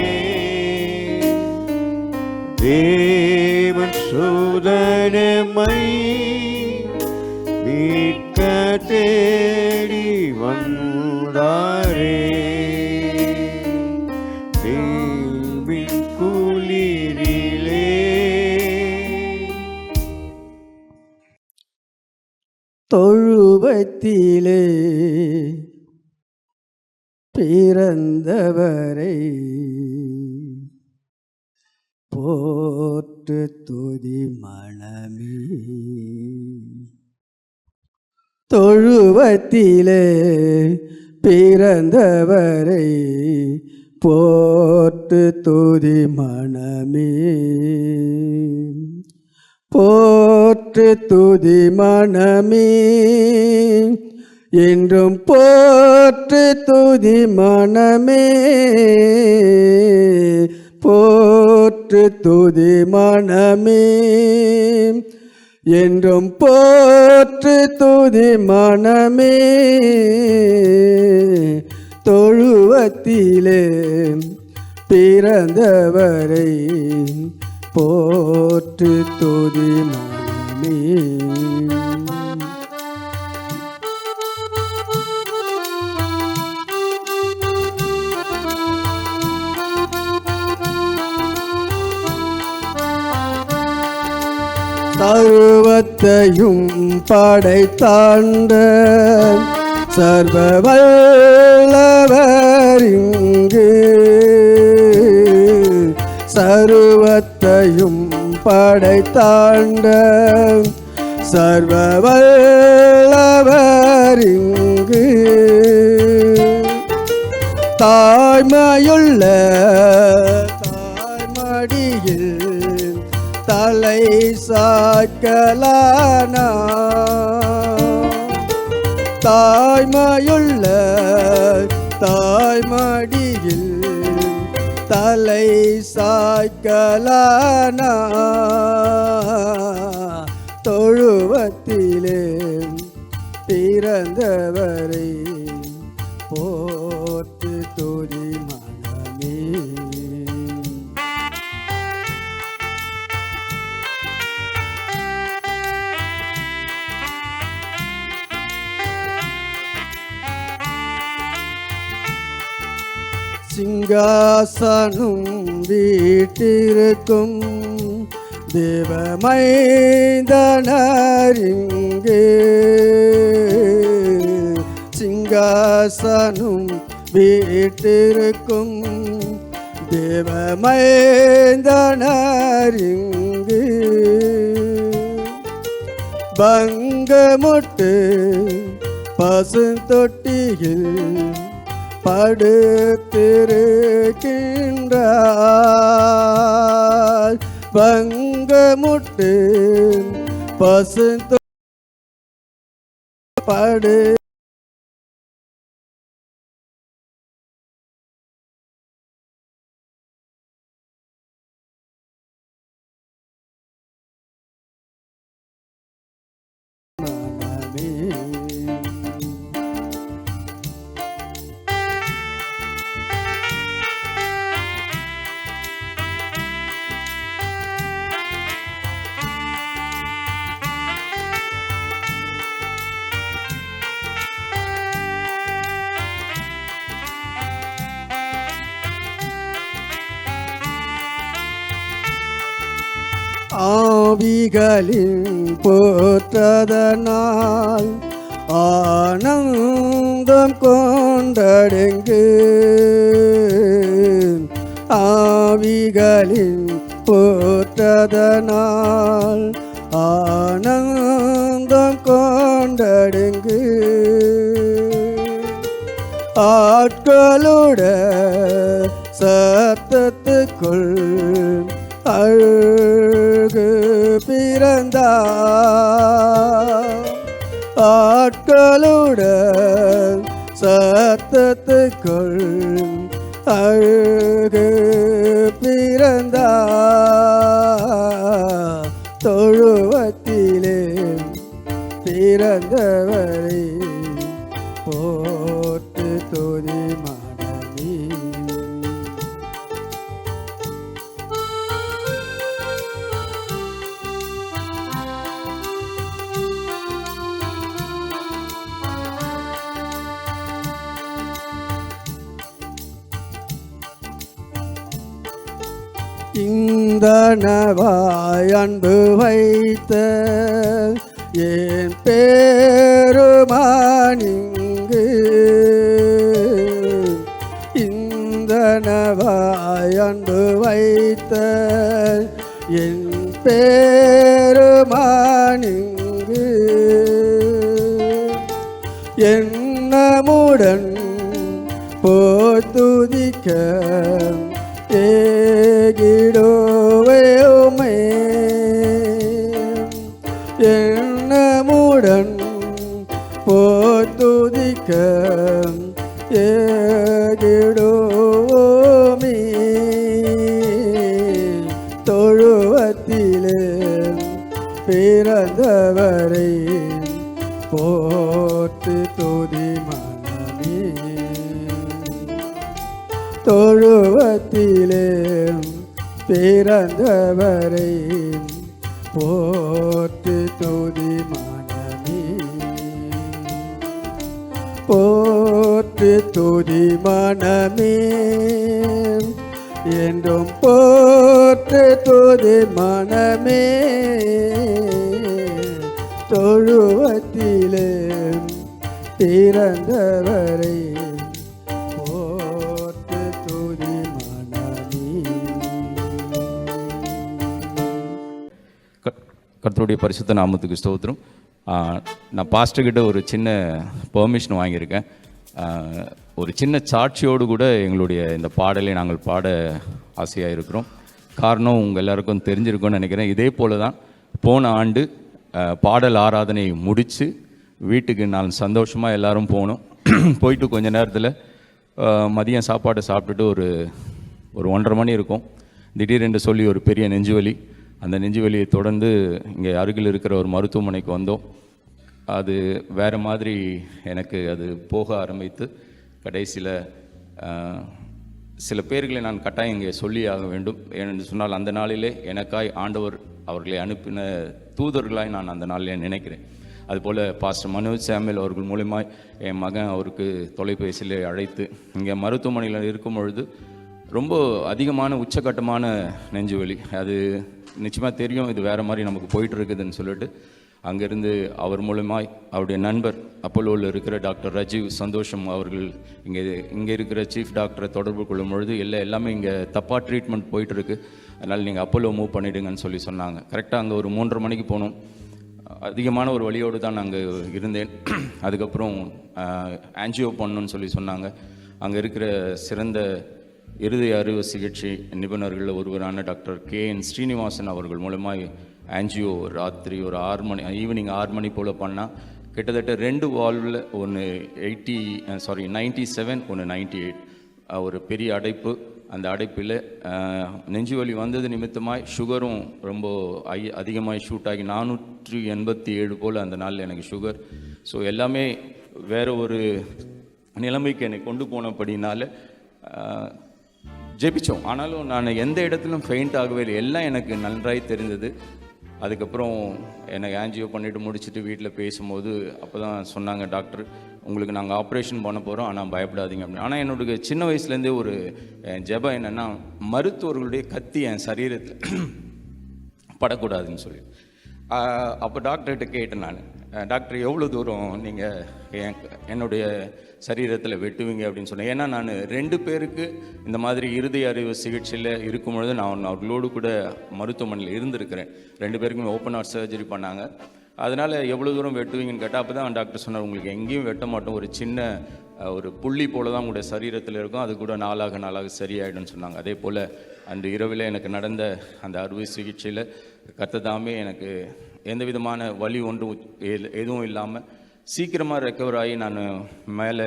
தேவன் சோதனமை மீட்க தேடி வந்தாரே. தேவின் குளிரிலே தொழுவத்திலே பிறந்தவரை போற்று துதி மனமே. தொழுவத்திலே பிறந்தவரை போற்று துதி மனமே. போற்று துதி மனமே என்றும் போற்று துதி மனமே. போற்று துதி மனமே என்றும் போற்று துதி மனமே. தொழுவத்திலே பிறந்தவரை போற்று துதி மனமே. சர்வத்தையும் படைத்தாண்ட சர்வ வல்லவர் இங்கு. சர்வத்தையும் படைத்தாண்ட சர்வ வல்லவர் இங்கு. தாய்மையுள்ள தாய்மடியில் தலை சாய்க்கலானா. தாய்மையுள்ள தாய்மடியில் தலை சாய்க்கலானா. தொழுவத்திலே பிறந்தவரை போற்று துதி மனமே. சிங்காசனம் வீட்டிருக்கும் தேவமைந்தனரிங்கே. சிங்காசனம் வீட்டிருக்கும் தேவமைந்தனரிங்கே. பங்கமுட்டு பசுந்தொட்டியில் படுத்திருக்கின்றார். பங்கமுட்டு பசுந்தொட்டி படு ஆவிகளின் போற்றதனால் ஆனந்தம் கொண்டடங்கு. ஆவிகளின் போற்றதனால் ஆனந்தம் கொண்டடங்கு. ஆட்களோட சத்தத்துக்குள் அழகு பிறந்தார். ஆட்களுடன் சத்தத்துக்குள் அழகு பிறந்தார். தொழுவத்திலே பிறந்தவரை போற்று துதி மனமே. இந்தனவாய் அன்பு வைத்த என் பேருமானிங்கு இந்தனவாய் அன்பு வைத்த என் பேருமானிங்கு என்னமுடன் போத்துதிக்க ஏகிடோவே உமை என்னமுடன் போத்துதிக்க ஏகிடோமி தொழுவத்திலே பிறந்தவரை போற்று துதி மனமே தொழுவத்திலே பிறந்தவரை போற்று துதி மனமே போற்று துதி மனமே என்றும் போற்று துதி மனமே தொழுவத்திலே பிறந்தவரை போற்று துதி மனமே. கர்த்தருடைய பரிசுத்த நாமத்துக்கு ஸ்தோத்திரம். நான் பாஸ்டர்கிட்ட ஒரு சின்ன பெர்மிஷன் வாங்கியிருக்கேன். ஒரு சின்ன சாட்சியோடு கூட எங்களுடைய இந்த பாடலை நாங்கள் பாட ஆசையாக இருக்கிறோம். காரணம் உங்கள் எல்லாருக்கும் தெரிஞ்சிருக்கும்னு நினைக்கிறேன். இதே போல் தான் போன ஆண்டு பாடல் ஆராதனை முடித்து வீட்டுக்கு நான் சந்தோஷமாக எல்லோரும் போனோம். போயிட்டு கொஞ்ச நேரத்தில் மதியம் சாப்பாடை சாப்பிட்டுட்டு ஒரு 1:30 மணி இருக்கும். திடீரென்று சொல்லி ஒரு பெரிய நெஞ்சுவலி. அந்த நெஞ்சுவலியை தொடர்ந்து இங்கே அருகில் இருக்கிற ஒரு மருத்துவமனைக்கு வந்தோம். அது வேறு மாதிரி எனக்கு அது போக ஆரம்பித்து கடைசியில் சில பேர்களை நான் கட்டாயம் இங்கே சொல்லியாக வேண்டும். ஏனென்று சொன்னால் அந்த நாளிலே எனக்காய் ஆண்டவர் அவர்களை அனுப்பின தூதர்களாய் நான் அந்த நாளிலே நினைக்கிறேன். அதுபோல் பாஸ்டர் மனோஜ் சாமுவேல் அவர்கள் மூலமாய் என் மகன் அவருக்கு தொலைபேசியில் அழைத்து இங்கே மருத்துவமனையில் இருக்கும் பொழுது ரொம்ப அதிகமான உச்சகட்டமான நெஞ்சுவலி. அது நிச்சயமாக தெரியும், இது வேறு மாதிரி நமக்கு போயிட்டு இருக்குதுன்னு சொல்லிட்டு அங்கேருந்து அவர் மூலமாய் அவருடைய நண்பர் அப்போலோவில் இருக்கிற டாக்டர் ரஜீவ் சந்தோஷம் அவர்கள் இங்கே இருக்கிற சீஃப் டாக்டரை தொடர்பு கொள்ளும் பொழுது எல்லாமே இங்கே தப்பாக ட்ரீட்மெண்ட் போயிட்டுருக்கு, அதனால் நீங்கள் அப்போலோ மூவ் பண்ணிவிடுங்கன்னு சொன்னாங்க. கரெக்டாக அங்கே ஒரு 3:30 மணிக்கு போனோம். அதிகமான ஒரு வழியோடு தான் அங்கே இருந்தேன். அதுக்கப்புறம் ஆன்ஜியோ பண்ணணுன்னு சொன்னாங்க. அங்கே இருக்கிற சிறந்த இருதய அறுவை சிகிச்சை நிபுணர்களில் ஒருவரான டாக்டர் KN ஸ்ரீனிவாசன் அவர்கள் மூலமாக ஆன்ஜியோ ராத்திரி ஒரு 6 மணி ஈவினிங் 6 மணி போல் பண்ணால் கிட்டத்தட்ட 2 வால்வில் ஒன்று 97 ஒன்று 98 ஒரு பெரிய அடைப்பு. அந்த அடைப்பில் நெஞ்சு வலி வந்தது நிமித்தமாய் சுகரும் ரொம்ப அதிகமாக ஷூட் ஆகி 487 போல் அந்த நாளில் எனக்கு சுகர். ஸோ எல்லாமே வேறு ஒரு நிலைமைக்கு என்னை கொண்டு போனபடினால ஜெபிச்சோம். ஆனாலும் நான் எந்த இடத்திலும் ஃபெயிண்ட் ஆகவே இல்லை, எல்லாம் எனக்கு நன்றாய் தெரிந்தது. அதுக்கப்புறம் எனக்கு ஆன்ஜியோ பண்ணிவிட்டு முடிச்சுட்டு வீட்டில் பேசும்போது அப்போ தான் சொன்னாங்க, டாக்டர் உங்களுக்கு நாங்கள் ஆப்ரேஷன் பண்ண போகிறோம், ஆனால் பயப்படாதீங்க அப்படின்னு. ஆனால் என்னுடைய சின்ன வயசுலேருந்தே ஒரு ஜெபம் என்னென்னா, மருத்துவர்களுடைய கத்தி என் சரீரத்தில் படக்கூடாதுன்னு சொல்லி. அப்போ டாக்டர்கிட்ட கேட்டேன் நான், டாக்டர் எவ்வளோ தூரம் நீங்கள் என்னுடைய சரீரத்தில் வெட்டுவீங்க அப்படின்னு சொன்னேன். ஏன்னா நான் 2 பேருக்கு இந்த மாதிரி இருதய அறுவை சிகிச்சையில் இருக்கும்பொழுது நான் அவர்களோடு கூட மருத்துவமனையில் இருந்திருக்கிறேன். 2 பேருக்குமே ஓப்பன் ஹார்ட் சர்ஜரி பண்ணாங்க. அதனால் எவ்வளோ தூரம் வெட்டுவீங்கன்னு கேட்டால் அப்போ தான் டாக்டர் சொன்னார், உங்களுக்கு எங்கேயும் வெட்ட மாட்டோம், ஒரு சின்ன ஒரு புள்ளி போல தான் உங்களுடைய சரீரத்தில் இருக்கும், அது கூட நாளாக சரியாயிடும்னு சொன்னாங்க. அதே போல் அன்று இரவில் எனக்கு நடந்த அந்த அறுவை சிகிச்சையில் கர்த்ததாமே எனக்கு எந்த விதமான வலி ஒன்றும் எதுவும் இல்லாமல் சீக்கிரமாக ரெக்கவர் ஆகி நான் மேலே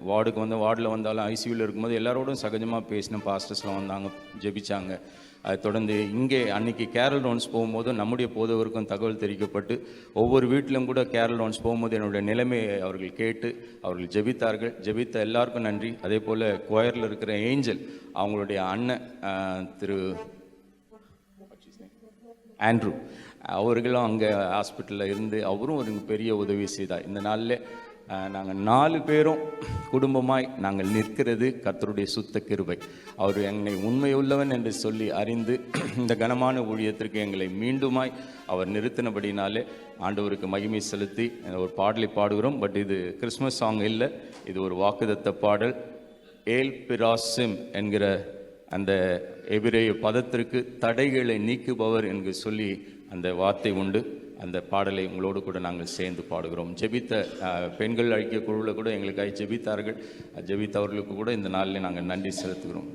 வார்டில் வந்தாலும் ஐசியூவில் இருக்கும்போது எல்லாரோடும் சகஜமாக பேசினேன். பாஸ்டர்ஸ்லாம் வந்தாங்க, ஜெபிச்சாங்க. அதை தொடர்ந்து இங்கே அன்றைக்கி கேரல் ரவுண்ட்ஸ் போகும்போது நம்முடைய போதவருக்கும் தகவல் தெரிவிக்கப்பட்டு ஒவ்வொரு வீட்டிலும் கூட கேரல் ரவுண்ட்ஸ் போகும்போது என்னுடைய நிலைமையை அவர்கள் கேட்டு அவர்கள் ஜெபித்தார்கள். ஜெபித்த எல்லாருக்கும் நன்றி. அதே போல் குயரில் இருக்கிற ஏஞ்சல் அவங்களுடைய அண்ணன் திரு ஆண்ட்ரூ அவர்களும் அங்கே ஹாஸ்பிட்டலில் இருந்து அவரும் ஒரு பெரிய உதவி செய்தார். இந்த நாளில் நாங்கள் 4 பேரும் குடும்பமாய் நாங்கள் நிற்கிறது கர்த்தருடைய சுத்த கிருபை. அவர் என்னை உண்மையுள்ளவன் என்று சொல்லி அறிந்து இந்த கனமான ஊழியத்திற்கு எங்களை மீண்டுமாய் அவர் நிறுத்தினபடினாலே ஆண்டவருக்கு மகிமை செலுத்தி ஒரு பாடலை பாடுகிறோம். பட் இது கிறிஸ்மஸ் சாங் இல்லை, இது ஒரு வாக்குதத்த பாடல். ஏல் பிராசிம் என்கிற அந்த எபிரேய பதத்திற்கு தடைகளை நீக்குபவர் என்று சொல்லி அந்த வார்த்தை உண்டு. அந்த பாடலை உங்களோடு கூட நாங்கள் சேர்ந்து பாடுகிறோம். ஜெபித்த பெண்கள் ஐக்கிய குழுவில் கூட எங்களுக்காக ஜெபித்தார்கள். ஜெபித்தவர்களுக்கு கூட இந்த நாளில் நாங்கள் நன்றி செலுத்துகிறோம்.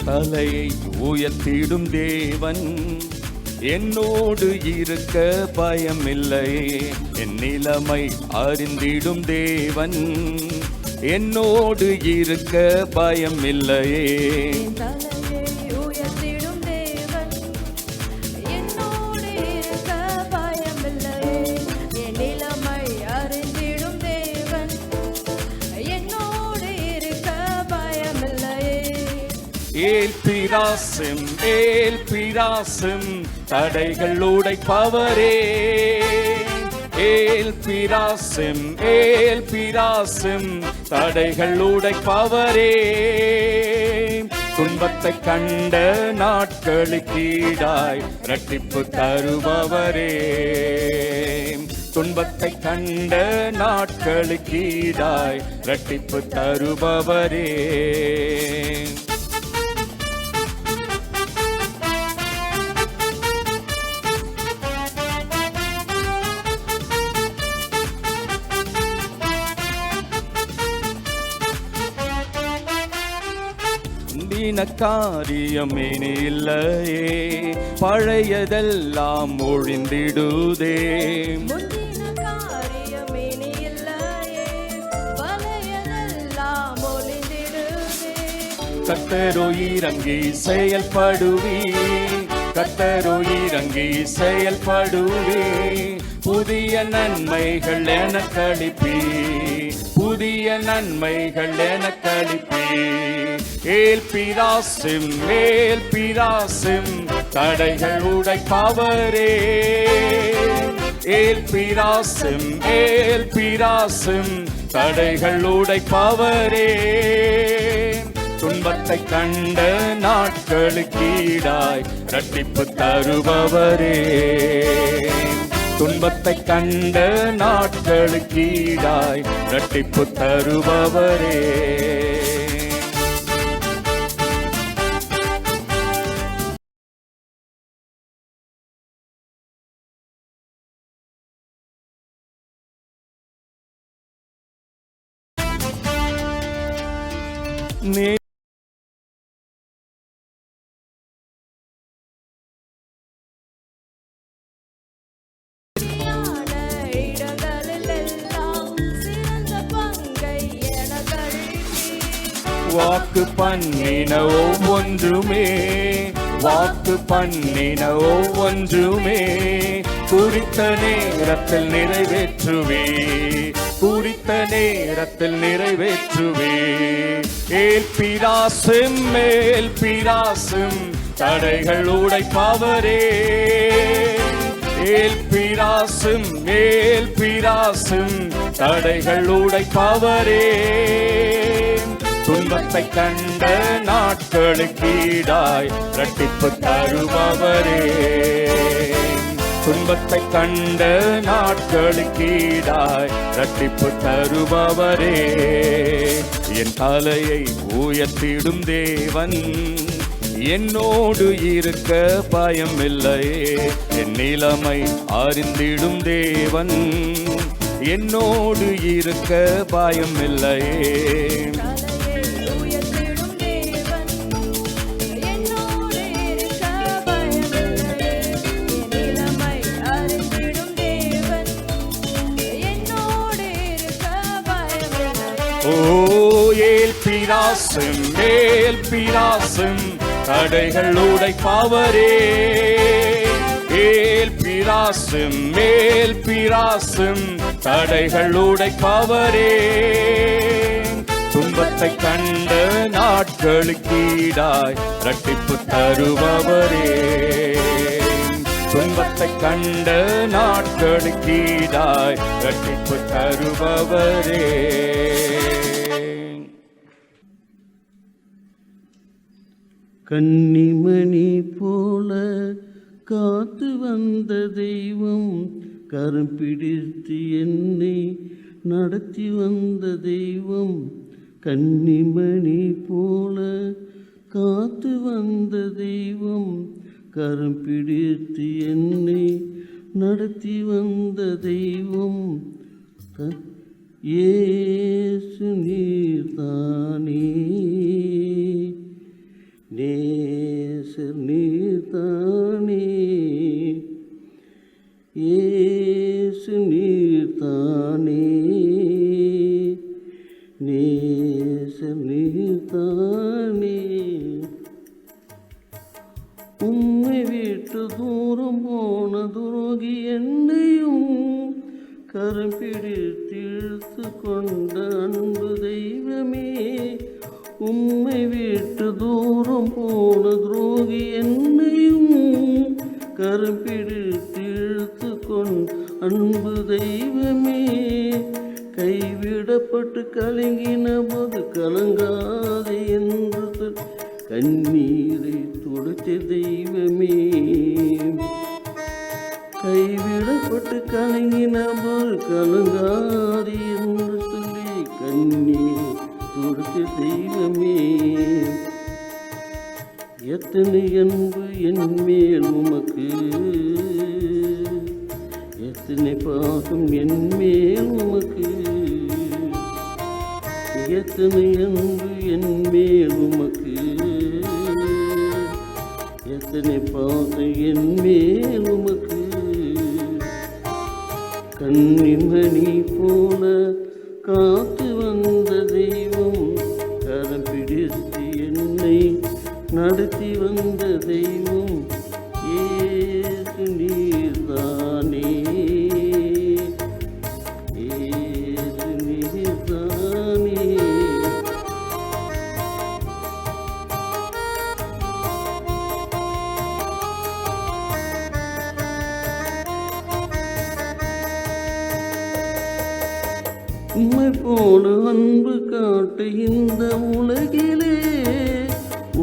தலையை உயர்த்திடும் தேவன் என்னோடு இருக்க பயமில்லையே. என் நிலைமை அறிந்திடும் தேவன் என்னோடு இருக்க பயமில்லையே. ஏல் பிராசிம் தடைகள் உடைப்பவரே. ஏல் பிராசிம் தடைகள் உடைப்பவரே. துன்பத்தை கண்ட நாட்களுக்கீடாய் இரட்டிப்பு தருபவரே. துன்பத்தை கண்ட நாட்களுக்கீடாய் இரட்டிப்பு தருபவரே. காரியமே இல்லையே, பழையதெல்லாம் ஒழிந்திடுதே. கர்த்தரோ இறங்கி செயல்படுவி, கர்த்தரோ இறங்கி செயல்படுவி. புதிய நன்மைகள் என கழிப்பி, புதிய நன்மைகள் என கழிப்பி. ஏல் பிராசிம் தடைகள் உடைப்பவரே. ஏல் பிராசிம் தடைகள் உடைப்பவரே. துன்பத்தை கண்ட நாட்களுக்கீடாய் இரட்டிப்பு தருபவரே. துன்பத்தை கண்ட நாட்களுக்கீடாய் இரட்டிப்பு தருபவரே. வாக்கு பண்ணின ஒவ்வொன்றுமே, வாக்கு பண்ணின ஒவ்வொன்றுமே குறித்த நேரத்தில் நிறைவேற்றுவே, குறித்த நேரத்தில் நிறைவேற்றுவே. ஏல் பிராசிம் தடைகள் உடைப்பவரே. ஏல் பிராசிம் தடைகள் உடைப்பவரே. துன்பத்தை கண்ட நாட்களுக்கீடாய் இரட்டிப்பு தருபவரே. துன்பத்தை கண்ட நாட்களுக்கீடாய் இரட்டிப்பு தருபவரே. என் தலையை உயர்த்திடும் தேவன் என்னோடு இருக்க பயமில்லையே. என் நிலைமை அறிந்திடும் தேவன் என்னோடு இருக்க பயமில்லையே. ஏல் பிராசிம் தடைகள் உடைப்பவரே. ஏல் பிராசும் மேல் பிராசும் தடைகள் உடைப்பவரே. துன்பத்தை கண்ட நாட்களுக்கீடாய் இரட்டிப்பு தருபவரே. துன்பத்தை கண்ட நாட்களுக்கீடாய் இரட்டிப்பு தருபவரே. கன்னிமணி போல காத்து வந்த தெய்வம், கரம் பிடித்து என்னை நடத்தி வந்த தெய்வம். கன்னிமணி போல காத்து வந்த தெய்வம், கரம் பிடித்து என்னை நடத்தி வந்த தெய்வம். இயேசு நீர்தானே, நேசர் நீர்தானே, இயேசு நீர்தானே, நேசர் நீர்தானே. உம்மை விட்டு தூரம் போன துரோகி என்னையும் கரம் பிடித்து இழுத்து கொண்ட அன்பு தெய்வமே. உம்மை விட்டு தூரம் போன துரோகி என்னையும் கரம் பிடித்து இழுத்து கொண்ட அன்பு தெய்வமே. கைவிடப்பட்டு கலங்கின போது கலங்காதே என்று கண்ணீரை துடைத்த தெய்வமே. கைவிடப்பட்டு கலங்கின போது கலங்காதே என்று சொல்லி கண்ணீர் துடைத்த தெய்வமே. எத்தனை அன்பு என் மேல் உமக்கு, எத்தனை பாசம் என் மேல் உமக்கு. எத்தனை அன்பு என் மேல் உமக்கு, எத்தனை பாசம் என் மேல் உமக்கு. கன்னிமணி போல காத்து வந்த தெய்வம், கரம் பிடித்து என்னை நடத்தி வந்த தெய்வம். இயேசு நீர்தானே, இயேசு நீர்தானே. உம்மை போல அன்பு காட்ட இந்த உலகிலே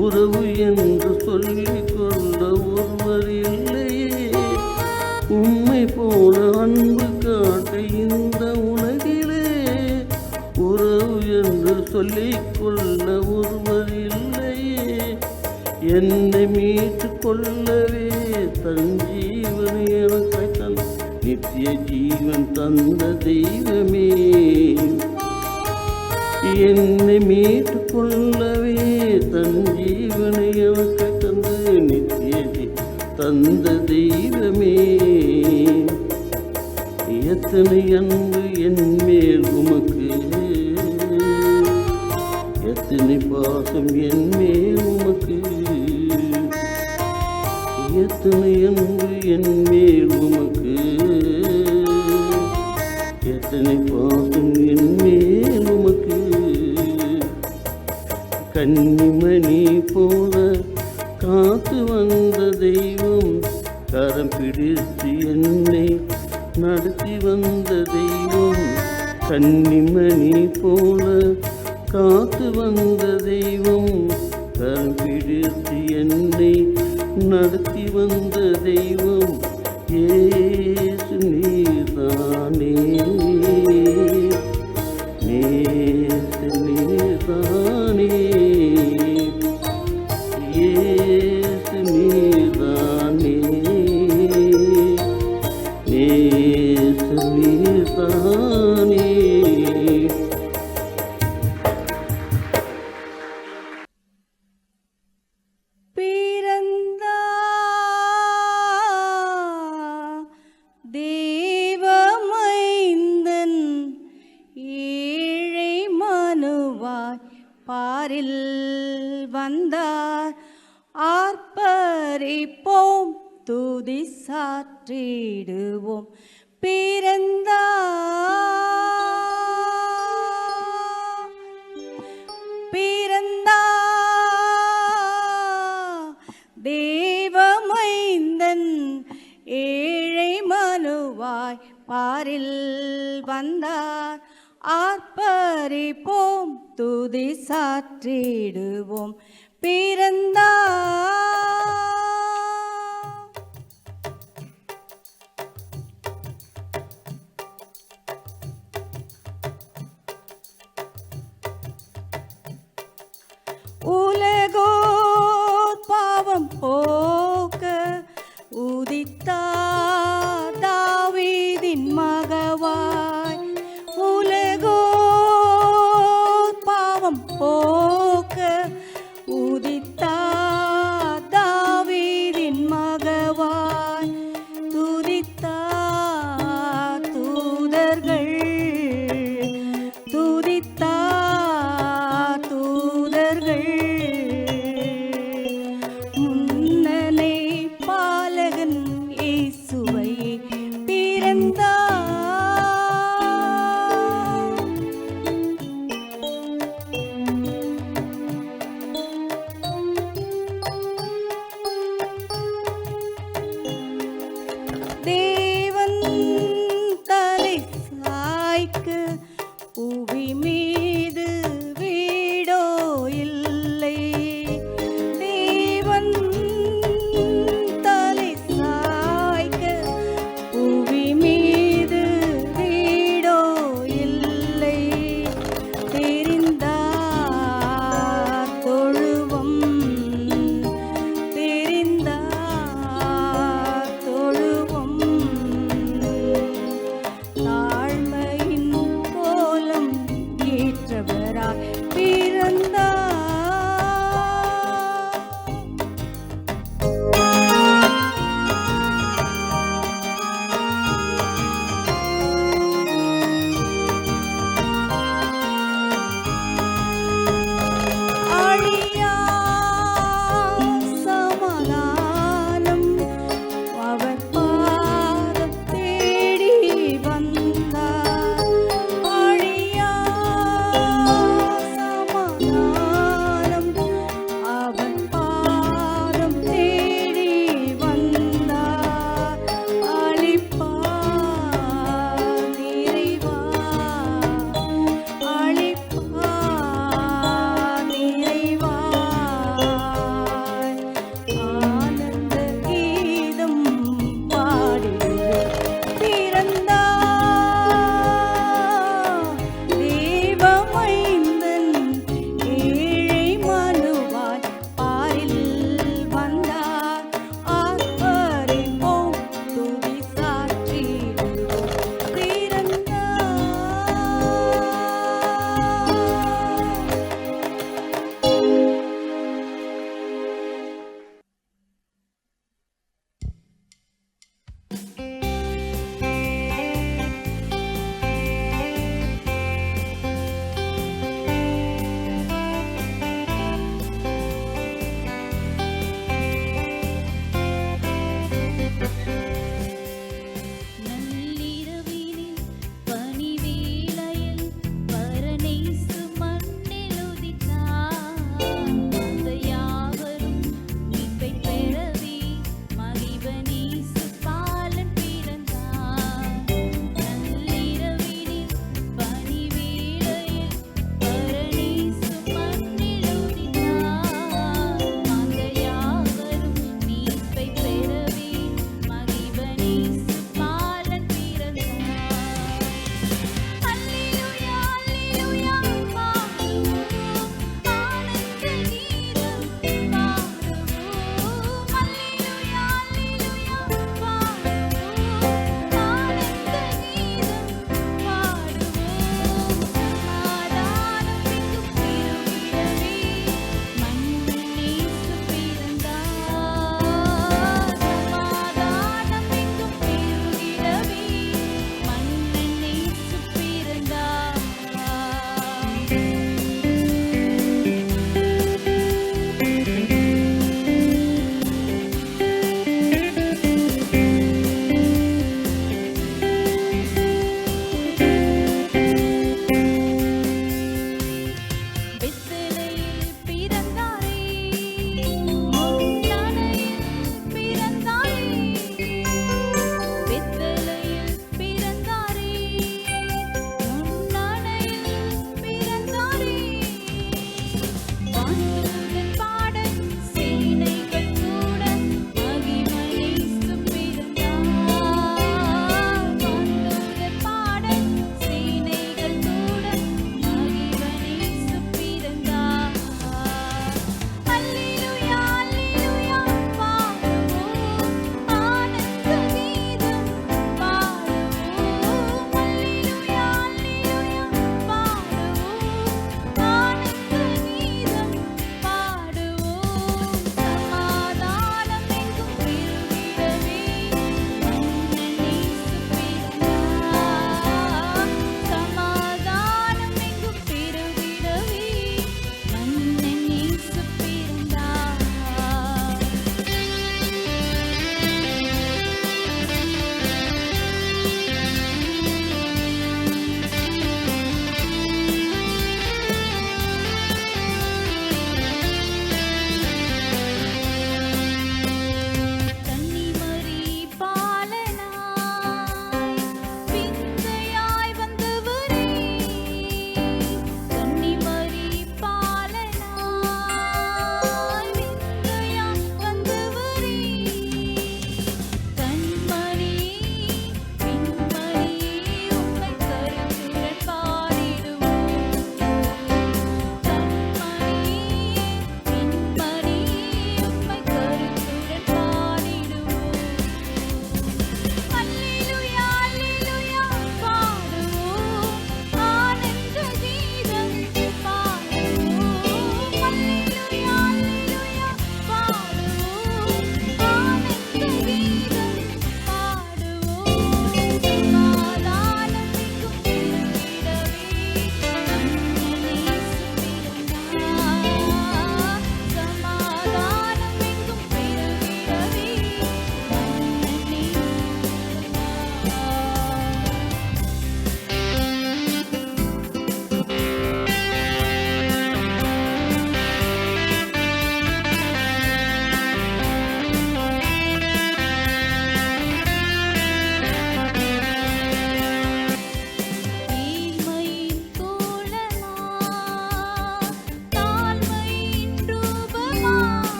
உறவு என்று சொல்லிக் கொள்ள ஒருவர் இல்லையே. உம்மை போல அன்பு காட்ட இந்த உலகிலே உறவு என்று சொல்லிக் கொள்ள ஒருவர் இல்லையே. என்னை மீட்டு கொள்ளவே தன் ஜீவனை எனக்கு தன் நித்திய ஜீவன் தந்த தெய்வமே. என்னை மீட்டு கொள்ளவே தன் ஜீவனை எனக்கு தந்து நித்திய தந்த தெய்வமே. எத்தனை அன்பு என் மேல் உமக்கு, எத்தனை பாசம் என் மேல் உமக்கு. எத்தனை அன்பு என் மேல் உமக்கு, எத்தனை பாசம் என் மேல் உமக்கு. கன்னிமணி போல காத்து வந்த தெய்வம், கரம் பிடித்து என்னை நடத்தி வந்த தெய்வம். கன்னிமணி போல காத்து வந்த தெய்வம், கரம் பிடித்து என்னை நடத்தி வந்த தெய்வம். இயேசு நீர்தானே, நேசு நீர்தானே, இயேசு நீர்தானே, நேசு நீர்தானே. பாரில் வந்தார், ஆர்ப்பரிப்போம் துதி சாற்றிடுவோம் பிறந்தா தேவமைந்தன் ஏழை மனுவாய் பாரில் வந்தார் ஆர்ப்பரிப்போம் துதி சாற்றிடுவோம் பிறந்தார்